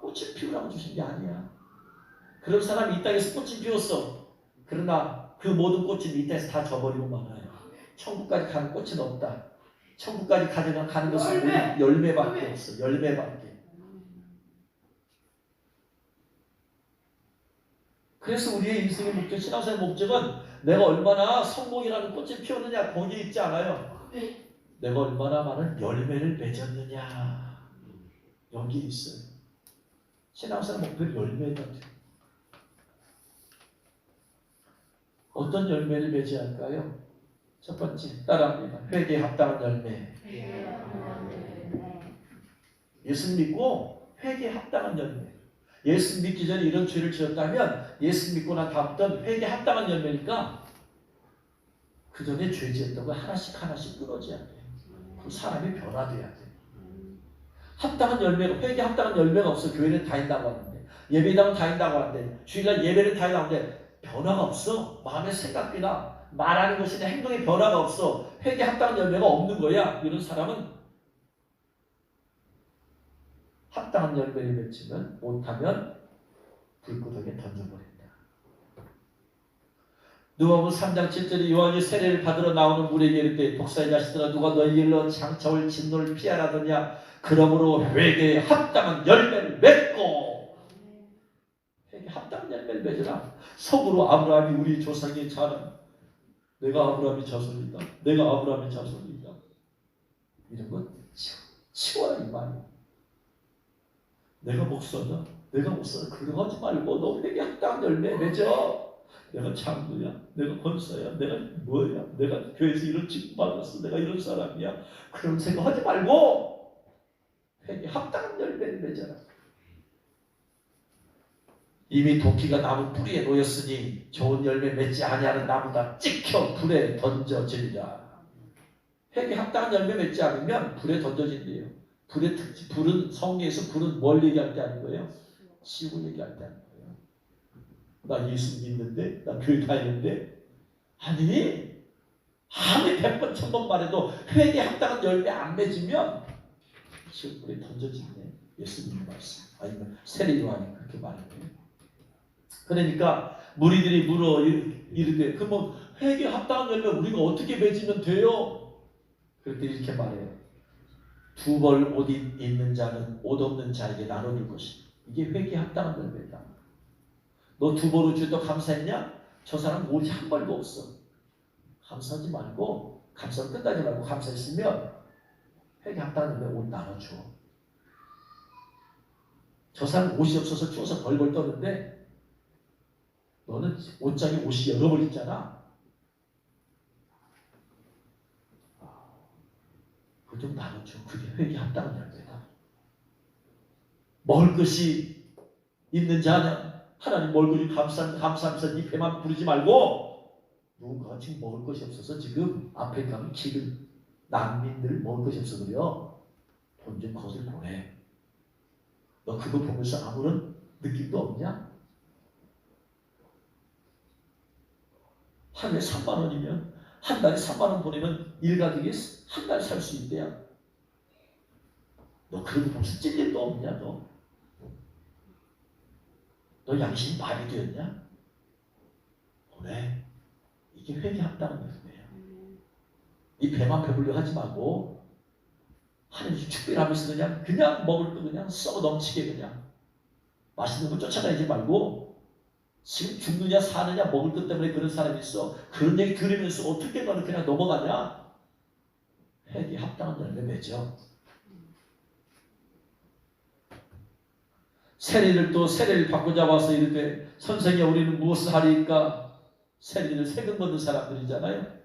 꽃을 피우라고 주신 게 아니야. 그런 사람이 이 땅에서 꽃을 피웠어. 그러나 그 모든 꽃은 이 땅에서 다 져버리고 말아요. 천국까지 가는 꽃은 없다. 천국까지 가는 것은 오직 열매밖에 없어. 열매밖에. 그래서 우리의 인생의 목적, 신앙생활의 목적은 내가 얼마나 성공이라는 꽃을 피웠느냐 거기에 있지 않아요. 내가 얼마나 많은 열매를 맺었느냐 여기에 있어요. 신앙생활 목표는 열매다. 어떤 열매를 맺어야 할까요? 첫 번째, 따라합니다. 회개에 합당한 열매. 예수 믿고 회개에 합당한 열매. 예수 믿기 전에 이런 죄를 지었다면 예수 믿고 난 다음부터는 회개에 합당한 열매니까 그 전에 죄 지었던 거 하나씩 하나씩 끊어져야 돼. 그 사람이 변화돼야 돼. 합당한 열매가, 회개에 합당한 열매가 없어. 교회는 다닌다고 하는데, 예배당은 다닌다고 하는데, 주일날 예배를 다닌다고 하는데 변화가 없어. 마음의 생각이나 말하는 것이나 행동의 변화가 없어. 회개에 합당한 열매가 없는 거야. 이런 사람은 합당한 열매를 맺지는 못하면 불구덩이에 던져버린다. 누가복음 3장 7절에 요한이 세례를 받으러 나오는 무리에게 이르되 독사의 자식들아 누가 너희 일로 장차올 진노를 피하라더냐. 그러므로 회개에 합당한 열매를 맺고. 회개에 합당한 열매를 맺으라. 속으로 아브라함이 우리 조상의 자랑, 내가 아브라함의 자손이다, 내가 아브라함의 자손이다, 이런 건 치워라 이 말이야. 내가 목사다, 내가 목사다, 그거 하지 말고 너 회개에 합당한 열매 맺어. 내가 장로야, 내가 권사야, 내가 뭐야, 내가 교회에서 이런 직분 받았어, 내가 이런 사람이야, 그런 생각하지 말고 회개에 합당한 열매를 맺어라. 이미 도끼가 나무 뿌리에 놓였으니 좋은 열매 맺지 아니하는 나무다 찍혀 불에 던져지리라. 회개에 합당한 열매 맺지 않으면 불에 던져진대요. 불은 성경에서 불은 뭘 얘기할 때 하는 거예요? 지옥을 얘기할 때 하는 거예요. 나 예수 믿는데, 나 교회 다니는데, 아니 아무리 100번 1000번 말해도 회개에 합당한 열매 안 맺으면 지옥불에 던져진대. 예수님 말씀. 아니면 세례 요한이 그렇게 말했대요. 그러니까 무리들이 물어 이르되 그러면 회개에 합당한 열매 우리가 어떻게 맺으면 돼요? 그럴 때 이렇게 말해요. 두 벌 옷 있는 자는 옷 없는 자에게 나눠줄 것이다. 이게 회개에 합당한 열매다. 너 두 벌 옷 주도 감사했냐? 저 사람 옷이 한 벌도 없어. 감사하지 말고, 감사를 끝나지 말고 감사했으면 회개에 합당한 열매 옷 나눠줘. 저 사람 옷이 없어서 추워서 벌벌 떠는데 너는 옷장에 옷이 여러 벌 있잖아. 그거 좀 나눠줘. 그게 회개에 합당한 열매다. 먹을 것이 있는 자는 하나님 얼굴이 감사하면서 네 배만 부르지 말고, 누군가가 지금 먹을 것이 없어서 지금 앞에 가면 기름 난민들 먹을 것이 없어 그래요. 돈 좀 거기서 보내. 너 그거 보면서 아무런 느낌도 없냐? 하루에 3만 원이면 한 달에 3만 원 보내면 일가족이 한 달 살 수 있대야. 너 그런 거 보면서 찔릴 도 없냐? 너 양심이 말이 되었냐? 보내. 이게 회개에 합당한 열매예요. 이 배만 배불려 하지 말고 하나님 축별하면서 그냥 먹을 거 그냥 썩어 넘치게 그냥 맛있는 거 쫓아다니지 말고, 지금 죽느냐 사느냐 먹을 것 때문에 그런 사람이 있어. 그런 얘기 들으면서 어떻게 너는 그냥 넘어가냐? 회개에 합당한 열매 맺어. 세례를 받고 잡아서 이르되 선생님 우리는 무엇을 하리까? 세리를 세금 받는 사람들이잖아요.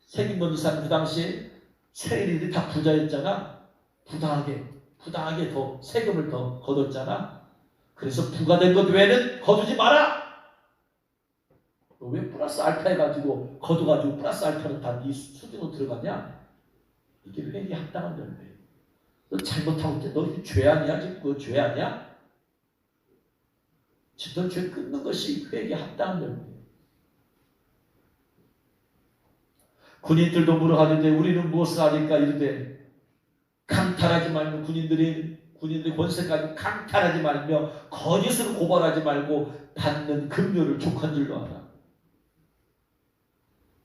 세금 받는 사람 그 당시에 세리들이 다 부자였잖아. 부당하게 더 세금을 더 거뒀잖아. 그래서 부과된 것 외에는 거두지 마라. 너 왜 플러스 알파 해가지고 거둬가지고 플러스 알파는 다 네 수준으로 들어가냐? 이게 회개에 합당한 열매예요. 너 잘못하고 있지? 너 이게 죄 아니야? 지금 그거 죄 아니야? 지금 죄 끊는 것이 회개에 합당한 열매예요. 군인들도 물어가는데 우리는 무엇을 하니까 이르되 강탈하지 말고, 군인들이 권세 가지고 강탈하지 말며 거짓으로 고발하지 말고 받는 급료를 족한 줄로 알아.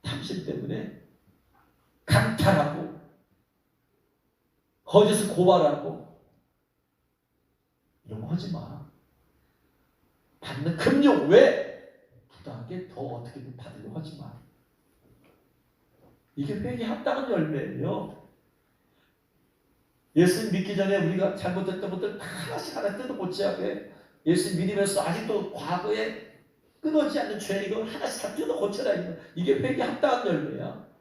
탐심 때문에 강탈하고 거짓을 고발하고 이런 거 하지 마. 받는 급료 왜 부당하게 더 어떻게든 받으려고 하지 마. 이게 회개에 합당한 열매예요. 예수 믿기 전에 우리가 잘못했던 것들 하나씩 뜯어고쳐야 돼. 예수 믿으면서 아직도 과거에 끊어지지 않는 죄 이거 하나씩 다 뜯어 고쳐라. 이게 회개 합당한 열매야.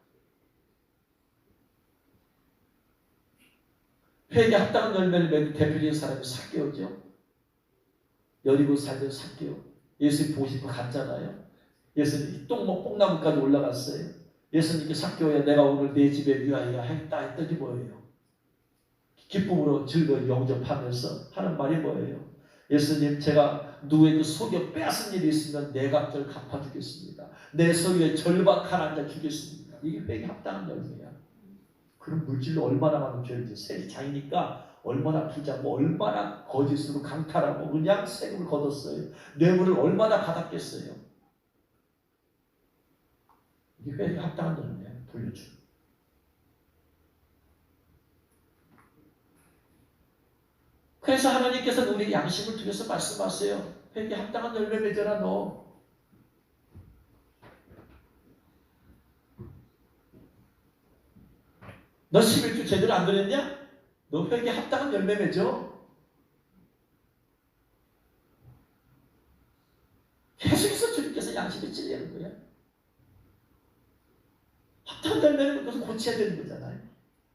회개 합당한 열매를 맺은 대표적인 사람이 삭개오죠. 여리고 살던 삭개오. 예수님 보고 싶어 갔잖아요. 예수님 뽕나무까지 올라갔어요. 예수님께 삭개오야 내가 오늘 내 집에 위하여 했다 했더니 뭐예요? 기쁨으로 즐거이 영접하면서 하는 말이 뭐예요? 예수님 제가 누구에게 속여 빼앗은 일이 있으면 내각절 갚아주겠습니다. 내 소유의 절반 가난자 주겠습니다. 이게 회개 합당한 열매야. 그럼 물질로 얼마나 많은 죄를 지 세리장이니까 얼마나 부자고 얼마나 거짓으로 강탈하고 그냥 세금을 걷었어요. 뇌물을 얼마나 받았겠어요. 이게 회개 합당한 열매야. 돌려줘. 그래서 하나님께서는 우리 양심을 통해서 말씀하세요. 회개 합당한 열매 맺어라 너. 너 11주 제대로 안 드렸냐? 너 회개 합당한 열매 맺어. 계속해서 주님께서 양심에 찔리는 거야. 합당한 열매는 그것을 고쳐야 되는 거잖아요.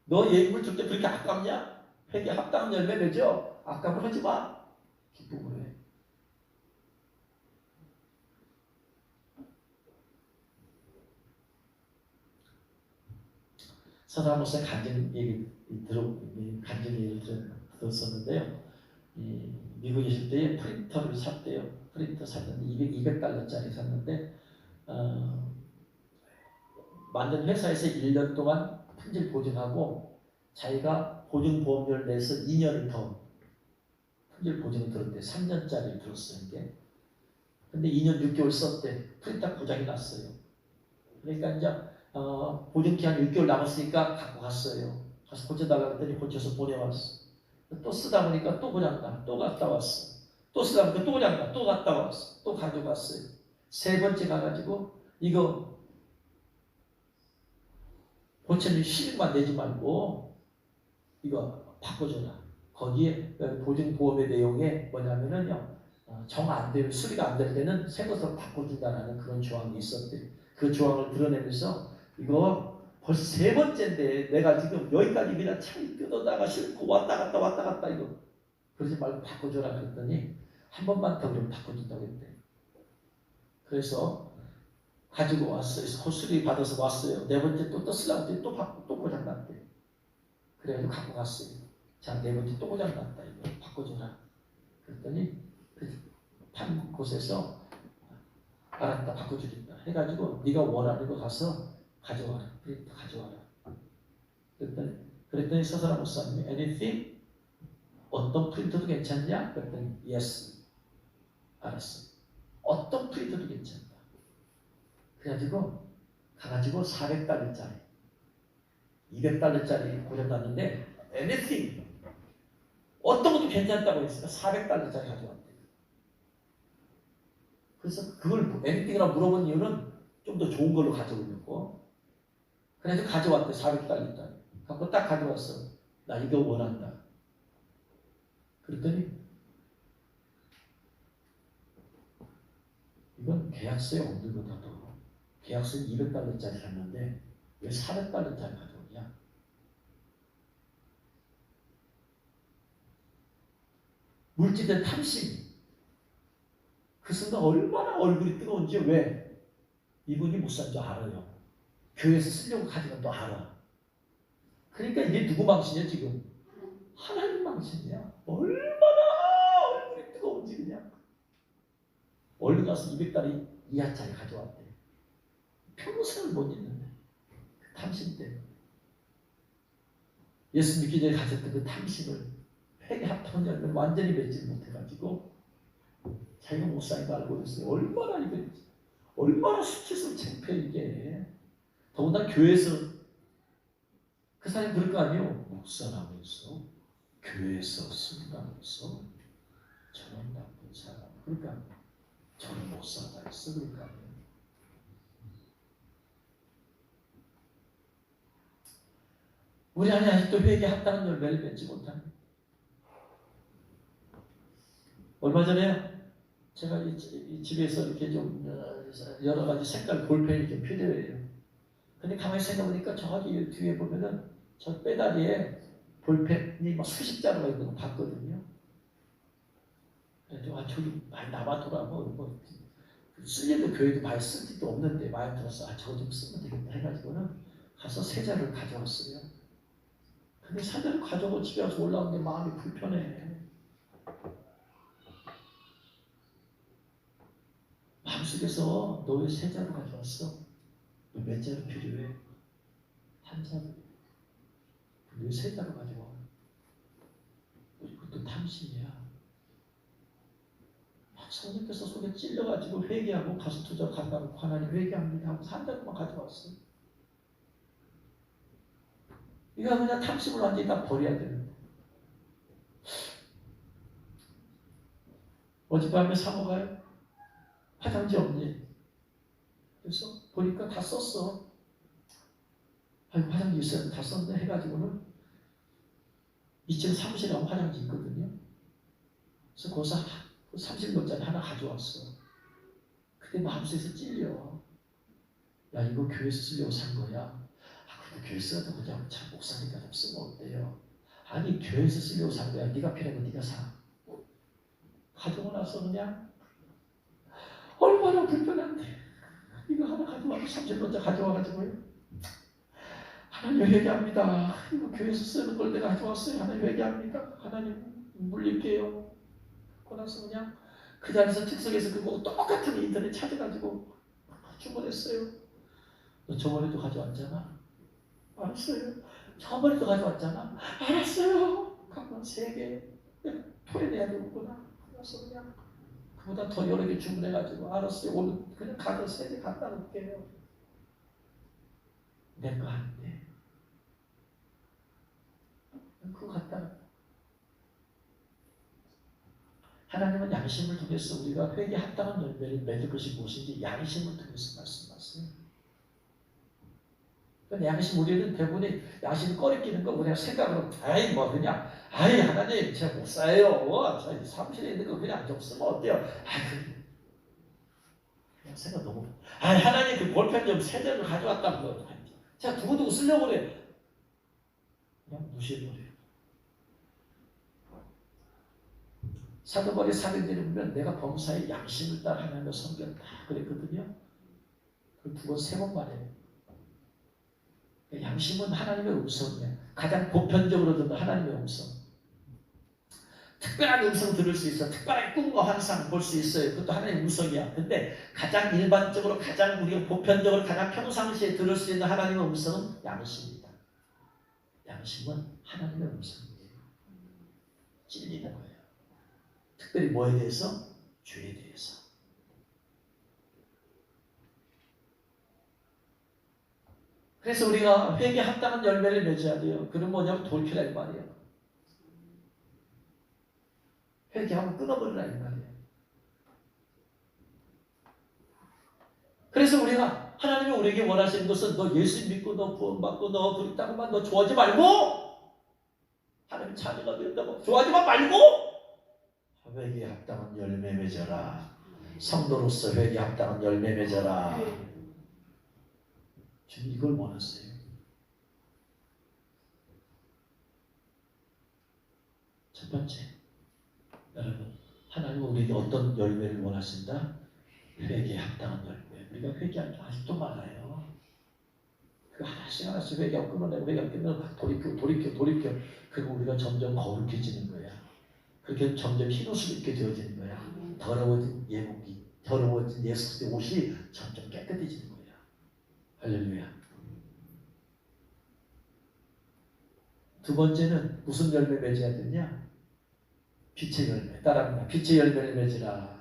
너 예금을 줄 때 그렇게 아깝냐? 회개 합당한 열매 맺어. 아까운 하지 마. 기쁨으로 해. 서다 목사 간증 얘기를 들었었는데요. 미국에 계실 때에 프린터를 샀대요. 프린터 샀는데 200달러짜리 샀는데 만든 회사에서 1년 동안 품질 보증하고 자기가 보증보험료를 내서 2년을 더 품질 보증을 들었대. 3년짜리를 들었어요. 이게. 근데 2년 6개월 썼대. 프린터 고장이 났어요. 그러니까 이제 보증기한 6개월 남았으니까 갖고 갔어요. 가서 고쳐달라고 했더니 고쳐서 보내왔어. 또 쓰다 보니까 또 고장나. 또 갔다 왔어. 또 쓰다 보니까 또 고장나. 또 갔다 왔어. 또 가져갔어요. 세 번째 가가지고 이거 고쳐는 시름만 내지 말고 이거 바꿔줘라. 거기에 보증보험의 내용에 뭐냐면은요. 정 안 되면 수리가 안 될 때는 새 것으로 바꿔준다라는 그런 조항이 있었대. 그 조항을 드러내면서 이거 벌써 세 번째인데 내가 지금 여기까지 그냥 차를 뜯어다가 싣고 왔다 갔다 이거 그러지 말고 바꿔줘라 그랬더니 한 번만 더 그러면 바꿔준다고 했대. 그래서 가지고 왔어요. 수리 받아서 왔어요. 네 번째 또 쓰려고 했더니 또 고장났대. 그래가지고 갖고 갔어요. 자, 네 번째 또 고장났다 이거 바꿔줘라. 그랬더니 판 곳에서 알았다 바꿔주겠다 해가지고 네가 원하는 거 가서 가져와라. 프린터 가져와라. 그랬더니 서사람 목사님이 anything? 어떤 프린터도 괜찮냐? 그랬더니 yes. 알았어. 어떤 프린터도 괜찮다. 그래가지고 가가지고 400달러짜리 200달러짜리 고장났는데 anything 어떤 것도 괜찮다고 했으니까 400달러짜리 가져왔대. 그래서 그걸 anything이라고 물어본 이유는 좀 더 좋은 걸로 가져오려고. 그래서 가져왔대. 400달러짜리 갖고 딱 가져왔어. 나 이거 원한다. 그랬더니 이건 계약서에 없는 거다. 계약서는 200달러짜리 샀는데 왜 400달러짜리 가져오냐? 물질의 탐심. 그 순간 얼마나 얼굴이 뜨거운지 왜? 이분이 목사인 줄 알아요. 교회에서 쓰려고 가지고 또 알아. 그러니까 이게 누구 망신이야 지금? 하나님 망신이야. 얼마나 얼굴이 뜨거운지 그냥. 얼른 가서 200달러 이하짜리 가져왔대. 평생을 못 잊는데. 그 탐심 때문에. 예수 믿기 전에 가졌던 그 탐심을 회개 합한 열매 완전히 맺지 못해가지고 자기가 목사인 거 알고 있어요. 얼마나 이거 얼마나 수치스러운 창피해 이게. 더군다나 교회에서 그 사람이 그럴 거 아니에요. 목사라면서 교회에서 쓴다면서 저런 나쁜 사람 그러니까 저런 목사가 있어 그럴 거 아니에요. 우리 안에 아직도 회개에 합당한 열매를 맺지 못합니다. 얼마 전에 제가 이 집에서 이렇게 좀 여러 가지 색깔 볼펜이 좀 필요해요. 근데 가만히 생각해보니까 저기 뒤에 보면은 저 빼다리에 볼펜이 막 수십 자루가 있는 거 봤거든요. 그래서 저기 많이 남아더라고. 뭐 쓸 일도 교회도 많이 쓸 일도 없는데 많이 들었어. 저거 좀 쓰면 되겠다 해가지고는 가서 세 자루를 가져왔어요. 근데 세 자루 가져오고 집에 와서 올라온 게 마음이 불편해. 마음속에서 너 왜 세 자루 가져왔어? 너 몇 자루 필요해? 한 자루. 왜 세 자루 가져와? 그것도 탐심이야. 성령께서 속에 찔려가지고 회개하고 가서 투자 간다고 하나님 회개합니다 하고 한 자루만 가져왔어. 이거 그냥 탐심을 완전히 다 버려야 되는데. 어젯밤에 사모가요? 화장지 없니? 그래서 보니까 다 썼어. 아이고 화장지 있어요. 다 썼네 해가지고는 2층 사무실에 화장지 있거든요. 그래서 거기서 30몇짜리 하나 가져왔어. 근데 마음속에서 찔려. 야 이거 교회에서 쓰려고 산 거야. 근데 교회에서 써도 그냥 참 목사니까 좀 쓰면 어때요? 아니 교회에서 쓰려고 산 거야. 네가 필요한 거 네가 사. 가지고 나서 그냥 얼마나 불편한데. 이거 하나 가져와서 30몇짜리 가져와가지고요. 하나님 회개합니다. 이거 교회에서 쓰는 걸 내가 가져왔어요. 하나님 회개합니다. 하나님 물릴게요. 그러고 나서 그냥 그 자리에서 즉석에서 그거 똑같은 인터넷 찾아가지고 주문했어요. 너 저번에도 가져왔잖아. 알았어요. 저번에도 가져왔잖아. 알았어요. 그러면 3개 토해내야 되겠구나. 그래서 그냥 그보다 더 여러 개 주문해가지고 알았어요. 오늘 그냥 가서 3개 갖다 놓을게요. 내 거 안 돼. 그거 갖다 놓을게요. 하나님은 양심을 통해서 우리가 회개 합당한 열매를 맺을 것이 무엇인지 양심을 통해서 말씀하세요. 양심 우리는 대부분이 양심 꺼리끼는 거 그냥 생각으로 아이 뭐 그냥 아이 하나님 제가 못 사요. 저희 사무실에 있는 거 그냥 좀 쓰면 어때요? 그냥 생각 너무 아이 하나님 그 볼펜 좀 세 장을 가져왔다는 거 제가 두고두고 쓰려고 그래. 그냥 무시해버려요. 사도바울의 사도행전을 보면 내가 범사의 양심을 따라 하나님을 섬겼다 그랬거든요. 그 2번 3번 말해요. 양심은 하나님의 음성이에요. 가장 보편적으로 듣는 하나님의 음성. 특별한 음성 들을 수 있어. 특별한 꿈과 환상 볼 수 있어요. 그것도 하나님의 음성이야. 근데 가장 일반적으로 가장 우리가 보편적으로 가장 평상시에 들을 수 있는 하나님의 음성은 양심입니다. 양심은 하나님의 음성이에요. 찔리는 거예요. 특별히 뭐에 대해서? 죄에 대해서. 그래서 우리가 회개 합당한 열매를 맺어야 돼요. 그럼 뭐냐면 돌키라 이 말이에요. 회개하면 끊어버리라 이 말이에요. 그래서 우리가 하나님이 우리에게 원하시는 것은 너 예수 믿고 너 구원받고 너 그렇다고만 너 좋아하지 말고 하나님 자녀가 된다고 좋아하지만 말고 회개에 합당한 열매 맺어라. 성도로서 회개에 합당한 열매 맺어라. 지금 이걸 원하세요. 첫 번째, 여러분 하나님은 우리에게 어떤 열매를 원하신다? 회개에 합당한 열매. 우리가 회개할 게 아직도 많아요. 그 하나씩 회개하고 끊어내고 회개하고 끊어내고 돌이켜 그리고 우리가 점점 거룩해지는 거야. 그렇게 점점 흰옷을 입게 되어지는 거야. 더러워진 예복이, 더러워진 예수의 옷이 점점 깨끗해지는 거야. 할렐루야. 두 번째는 무슨 열매 맺어야 되냐? 빛의 열매. 따라합니다. 빛의 열매를 맺으라.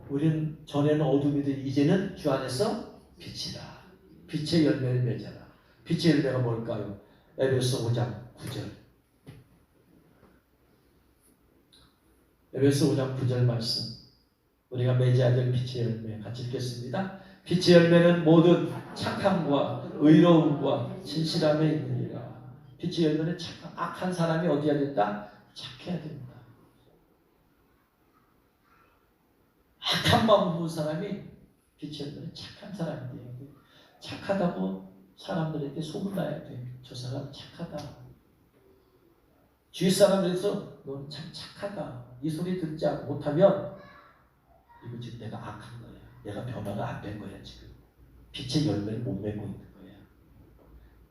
우리는 전에는 어둠이든 이제는 주 안에서 빛이라. 빛의 열매를 맺어라. 빛의 열매가 뭘까요? 에베소 5장 9절. 에베소 5장 9절 말씀. 우리가 맺어야 될 빛의 열매 같이 읽겠습니다. 빛의 열매는 모든 착함과 의로움과 진실함에 있느니라. 빛의 열매는 악한 사람이 어디야 된다? 착해야 된다. 착한 마음 부은 사람이 빛의 열매는 착한 사람이 돼야 돼. 착하다고 사람들에게 소문나야 돼. 저 사람 착하다. 주위 사람들에서 너는 참 착하다. 이 소리 듣지 못하면 이거 지금 내가 악한 거야. 내가 변화가 안 된 거야 지금. 빛의 열매를 못 맺고 있는 거야.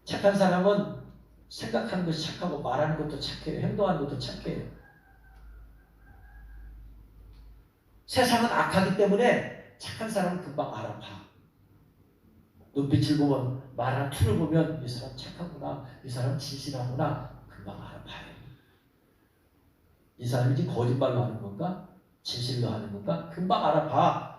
착한 사람은 생각하는 것이 착하고 말하는 것도 착해요. 행동하는 것도 착해요. 세상은 악하기 때문에 착한 사람은 금방 알아봐. 눈빛을 보면, 말하는 툴을 보면 이 사람 착하구나, 이 사람 진실하구나 금방 알아봐요. 이 사람이 지금 거짓말로 하는 건가? 진실로 하는 건가? 금방 알아봐.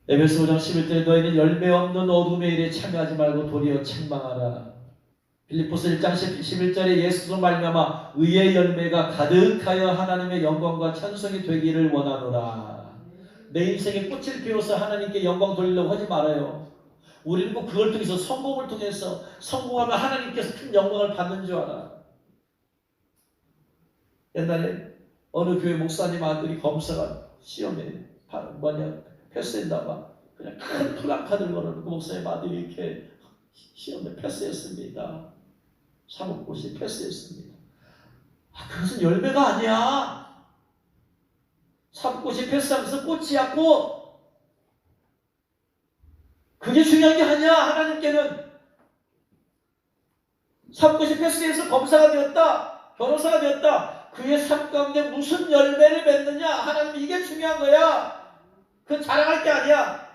에베소 5장 11절에 너희는 열매 없는 어둠의 일에 참여하지 말고 도리어 책망하라. 빌립보서 1장 11절에 예수로 말미암아 의의 열매가 가득하여 하나님의 영광과 찬송이 되기를 원하노라. 내 인생에 꽃을 피워서 하나님께 영광 돌리려고 하지 말아요. 우리는 꼭 그걸 통해서 성공을 통해서 성공하면 하나님께서 큰 영광을 받는 줄 알아. 옛날에 어느 교회 목사님 아들이 검사가 시험에 패스했나 봐. 그냥 큰 플래카드를 걸어놓고 목사님 아들이 이렇게 시험에 패스했습니다. 사법고시 패스했습니다. 그것은 열매가 아니야. 사법고시 패스하면서 꽃이야 꽃. 그게 중요한 게 아니야. 하나님께는 사법고시 패스해서 검사가 되었다. 변호사가 되었다. 그의 삶 가운데 무슨 열매를 맺느냐. 하나님 이게 중요한 거야. 그건 자랑할 게 아니야.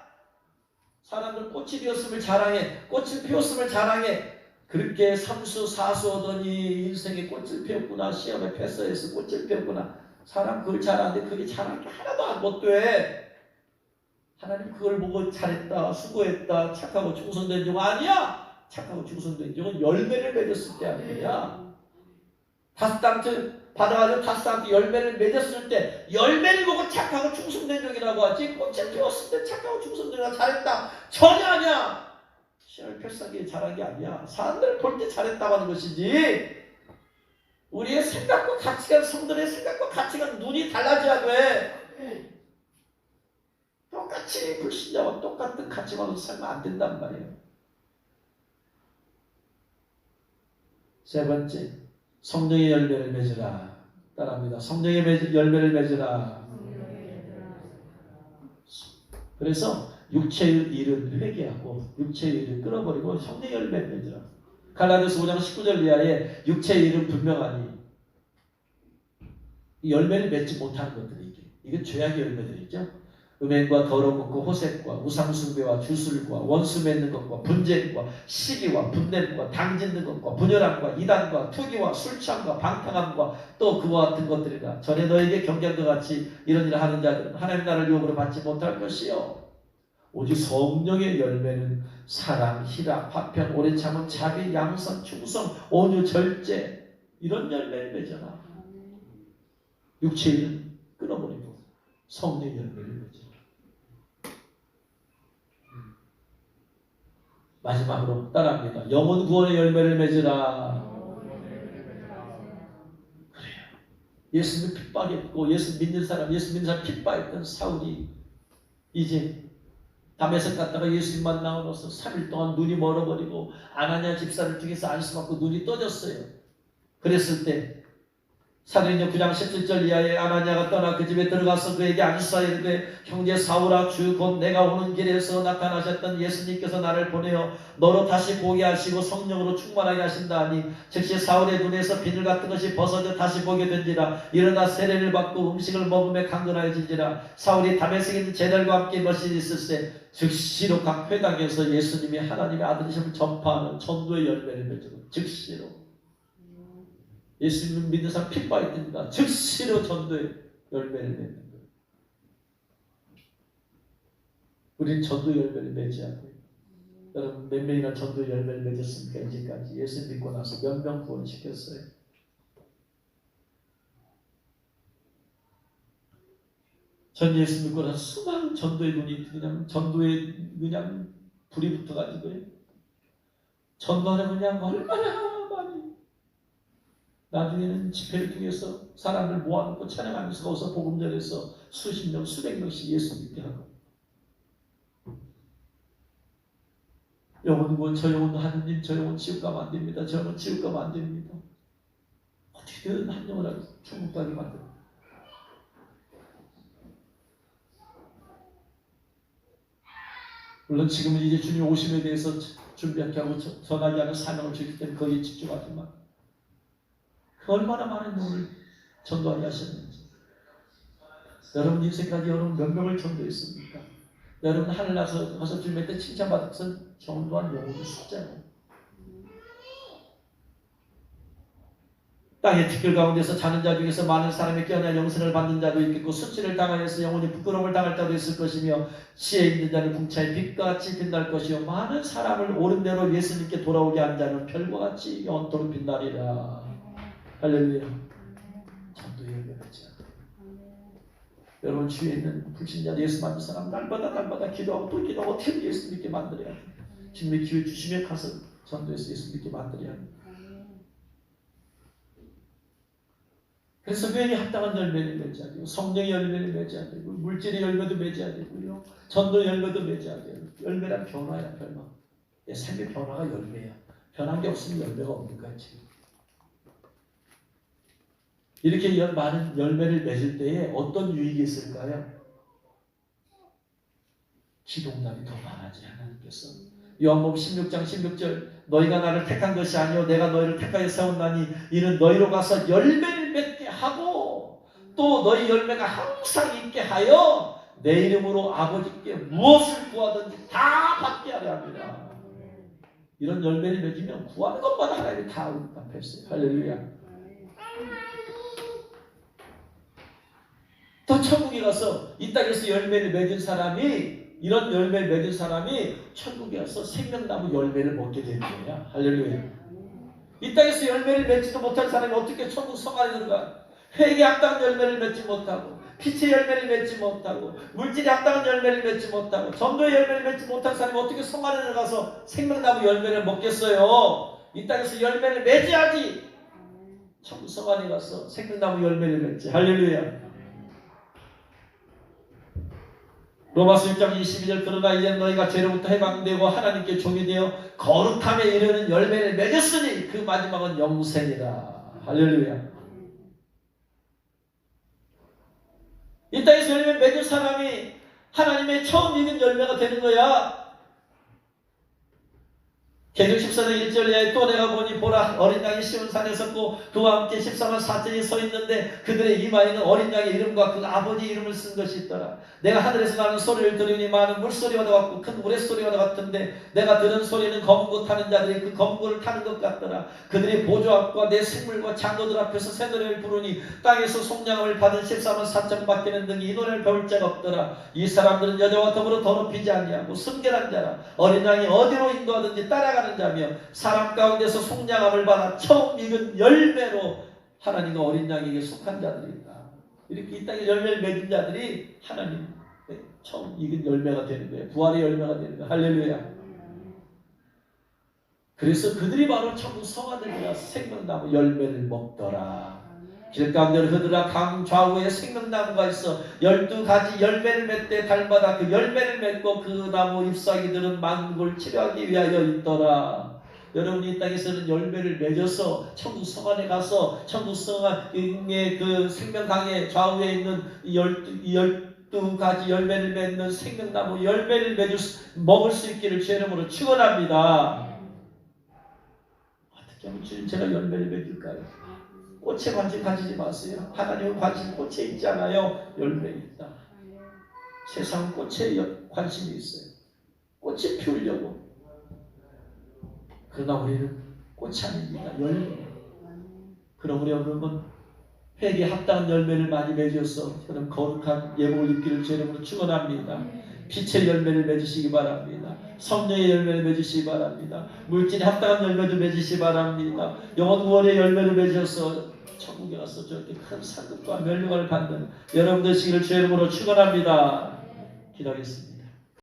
사람들 꽃이 피었음을 자랑해. 꽃을 피웠음을 자랑해. 그렇게 삼수 사수 하더니 인생에 꽃을 피웠구나. 시험에 패스해서 꽃을 피웠구나. 사람 그걸 잘하는데 그게 잘할 게 하나도 못 돼. 하나님 그걸 보고 잘했다. 수고했다. 착하고 충성된 종 아니야. 착하고 충성된 종은 열매를 맺었을 때 하는 거야. 5달란트 받아가지고 5달란트 열매를 맺었을 때 열매를 보고 착하고 충성된 종이라고 하지. 꽃을 피웠을 때 착하고 충성된 종이라 잘했다. 전혀 아니야. 시험을 패스하기 잘한 게 아니야. 사람들을 볼 때 잘했다고 하는 것이지. 우리의 생각과 가치관, 성도의 생각과 가치관 눈이 달라져야 돼. 똑같이 불신자와 똑같은 가치관으로 살면 안 된단 말이에요. 세 번째, 성령의 열매를 맺으라. 따라합니다. 성령의 열매를 맺으라. 그래서 육체의 일은 회개하고 육체의 일을 끊어버리고 성령의 열매를 맺으라. 갈라디아서 5장 19절 이하에 육체의 일은 분명하니 이 열매를 맺지 못하는 것들이 이게 죄악의 열매들이죠. 음행과 더러운 것과 호색과 우상숭배와 주술과 원수 맺는 것과 분쟁과 시기와 분냄과 당짓는 것과 분열함과 이단과 투기와 술취함과 방탕함과 또 그와 같은 것들이라. 전에 너에게 경계함과 같이 이런 일을 하는 자들은 하나님의 나라를 유업으로 받지 못할 것이요 오직 성령의 열매는 사랑, 희락, 화평, 오래 참음, 자비, 양선, 충성, 온유, 절제 이런 열매를 맺어라. 육체의 일은 끊어버리고 성령의 열매를 맺어라. 마지막으로 따라합니다. 영혼 구원의 열매를 맺으라. 그래요. 예수님 핍박했고 예수 믿는 사람 핍박했던 사울이 이제 다메섹 갔다가 예수님 만나고서 3일 동안 눈이 멀어버리고 아나니아 집사를 통해서 안수받고 눈이 떠졌어요. 그랬을 때 사도행전 9장 17절 이하에 아나니아가 떠나 그 집에 들어가서 그에게 안수하여 이르되 형제 사울아 주 곧 내가 오는 길에서 나타나셨던 예수님께서 나를 보내어 너로 다시 보게 하시고 성령으로 충만하게 하신다 하니 즉시 사울의 눈에서 비늘 같은 것이 벗어져 다시 보게 된지라. 일어나 세례를 받고 음식을 먹음에 강건하여진지라. 사울이 다메섹에 있는 제자들과 함께 몇일 있을세 즉시로 각 회당에서 예수님이 하나님의 아들이심을 전파하는 전도의 열매를 맺고 즉시로 예수님을 믿는 사람 핍박이 됩니다. 즉시로 전도의 열매를 맺는 거예요. 우리는 전도 열매를 맺어야 돼요. 여러분 몇 명이나 전도 열매를 맺었습니까? 이제까지 예수 믿고 나서 몇 명 구원시켰어요? 전 예수 믿고 나서 수많은 전도의 눈이 그냥 전도에 그냥 불이 붙어가지고요. 전도하는 그냥 얼마나 많이 나중에는 집회를 통해서 사람을 모아놓고 찬양하면서 거기서 복음 전해서 수십 명, 수백 명씩 예수 믿게 하고, 영혼은 저 영혼 하느님, 저 영혼 지옥 가면 안 됩니다. 저 영혼 지옥 가면 안 됩니다. 어떻게든 한 영혼을 천국 가게 만들어. 물론 지금은 이제 주님 오심에 대해서 준비하게 하고 전하게 하는 사명을 주기 때문에 거기에 집중하지만, 얼마나 많은 영혼을 전도하게 하셨는지. 여러분 인생까지 여러분 몇 명을 전도했습니까? 여러분 하늘 나서 주님한테 칭찬받아서 전도한 영혼의 숫자예요. 땅의 티끌 가운데서 자는 자 중에서 많은 사람이 깨어나 영생을 받는 자도 있겠고, 수치를 당하여서 영혼이 부끄러움을 당할 자도 있을 것이며, 지혜 있는 자는 궁창의 빛과 같이 빛날 것이요 많은 사람을 옳은 대로 예수님께 돌아오게 한 자는 별과 같이 영원토록 빛나리라. 할렐루야. 전도의 열매가 있지 않아요. 여러분 주위에 있는 불신자 예수 믿는 사람 날마다 기도하고 또 기도하고 어떻게 예수 믿게 만들어야 돼. 주님의 기회 주시면 가서 전도해서 예수 믿게 만들어야 돼. 그래서 회개에 합당한 열매를 맺어야 되고, 성령의 열매를 맺어야 되고, 물질의 열매도 맺어야 되고요, 전도 열매도 맺어야 돼요. 열매란 변화야, 변화. 내 삶의 변화가 열매야. 변한 게 없으면 열매가 없는 거야 지금. 이렇게 많은 열매를 맺을 때에 어떤 유익이 있을까요? 기도응답이 더 많아지 하나님께서. 요한복음 16장 16절, 너희가 나를 택한 것이 아니요 내가 너희를 택하여 세웠나니 이는 너희로 가서 열매를 맺게 하고 또 너희 열매가 항상 있게 하여 내 이름으로 아버지께 무엇을 구하든지 다 받게 하려 합니다. 이런 열매를 맺으면 구하는 것마다 하나님이 다 응답했어요. 할렐루야. 또 천국에 가서 이 땅에서 열매를 맺은 사람이, 이런 열매를 맺은 사람이 천국에 가서 생명나무 열매를 먹게 되는 거야. 할렐루야. 이 땅에서 열매를 맺지도 못한 사람이 어떻게 천국 성 안에 들어가? 회개에 합당한 열매를 맺지 못하고, 빛의 열매를 맺지 못하고, 물질에 합당한 열매를 맺지 못하고, 전도의 열매를 맺지 못한 사람이 어떻게 성 안에 들어가서 생명나무 열매를 먹겠어요? 이 땅에서 열매를 맺어야지 천국 성 안에 가서 생명나무 열매를 맺지. 할렐루야. 로마서 6장 22절, 그러나 이제 너희가 죄로부터 해방되고 하나님께 종이 되어 거룩함에 이르는 열매를 맺었으니 그 마지막은 영생이다. 할렐루야. 이 땅에서 열매 맺은 사람이 하나님의 처음 익은 열매가 되는 거야. 계명 14장 1절에 또 내가 보니 보라 어린 양이 시온 산에 섰고 그와 함께 14만 4천이 서 있는데 그들의 이마에는 어린 양의 이름과 그 아버지 이름을 쓴 것이 있더라. 내가 하늘에서 나는 소리를 들으니 많은 물소리와 같고 큰 우레소리와 같은데 내가 들은 소리는 검은 고 타는 자들이 그 검은 고를 타는 것 같더라. 그들이 보좌 앞과 내 생물과 장로들 앞에서 새 노래를 부르니 땅에서 속량함을 받은 14만 4천 밖에는 등이 이 노래를 배울 자가 없더라. 이 사람들은 여자와 더불어 더럽히지 아니하고 순결한 자라. 어린 양이 어디로 인도하든지 따라가는 자며 사람 가운데서 속량함을 받아 처음 익은 열매로 하나님과 어린 양에게 속한 자들이다. 이렇게 이 땅에 열매를 맺은 자들이 하나님 처음 익은 열매가 되는 거예요. 부활의 열매가 되는 거예요. 할렐루야. 그래서 그들이 바로 천국 성안에 생명나무 열매를 먹더라. 길 가운데를 흐르라 강 좌우에 생명나무가 있어 12가지 열매를 맺되 달마다 그 열매를 맺고 그 나무 잎사귀들은 만국을 치료하기 위하여 있더라. 여러분이 이 땅에서는 열매를 맺어서 천국 성안에 가서 천국 성안의 그 생명강의 좌우에 있는 12가지 열매를 맺는 생명나무 열매를 먹을 수 있기를 주 이름으로 축원합니다. 어떻게 하면 주님 제가 열매를 맺을까요? 꽃에 관심 가지지 마세요. 하나님은 관심 꽃에 있잖아요. 열매에 있다. 세상은 꽃에 관심이 있어요. 꽃이 피우려고. 그러나 우리는 꽃이 아닙니다. 열매. 그럼 우리 여러분 회개에 합당한 열매를 많이 맺어서 그런 거룩한 예복을 입기를 주 이름으로 축원합니다. 빛의 열매를 맺으시기 바랍니다. 성령의 열매를 맺으시기 바랍니다. 물질에 합당한 열매도 맺으시기 바랍니다. 영혼 구원의 열매를 맺어서 천국에 가서 저렇게 큰 상급과 멸류관을 받는 여러분 되시기를 주 이름으로 축원합니다. 기도하겠습니다.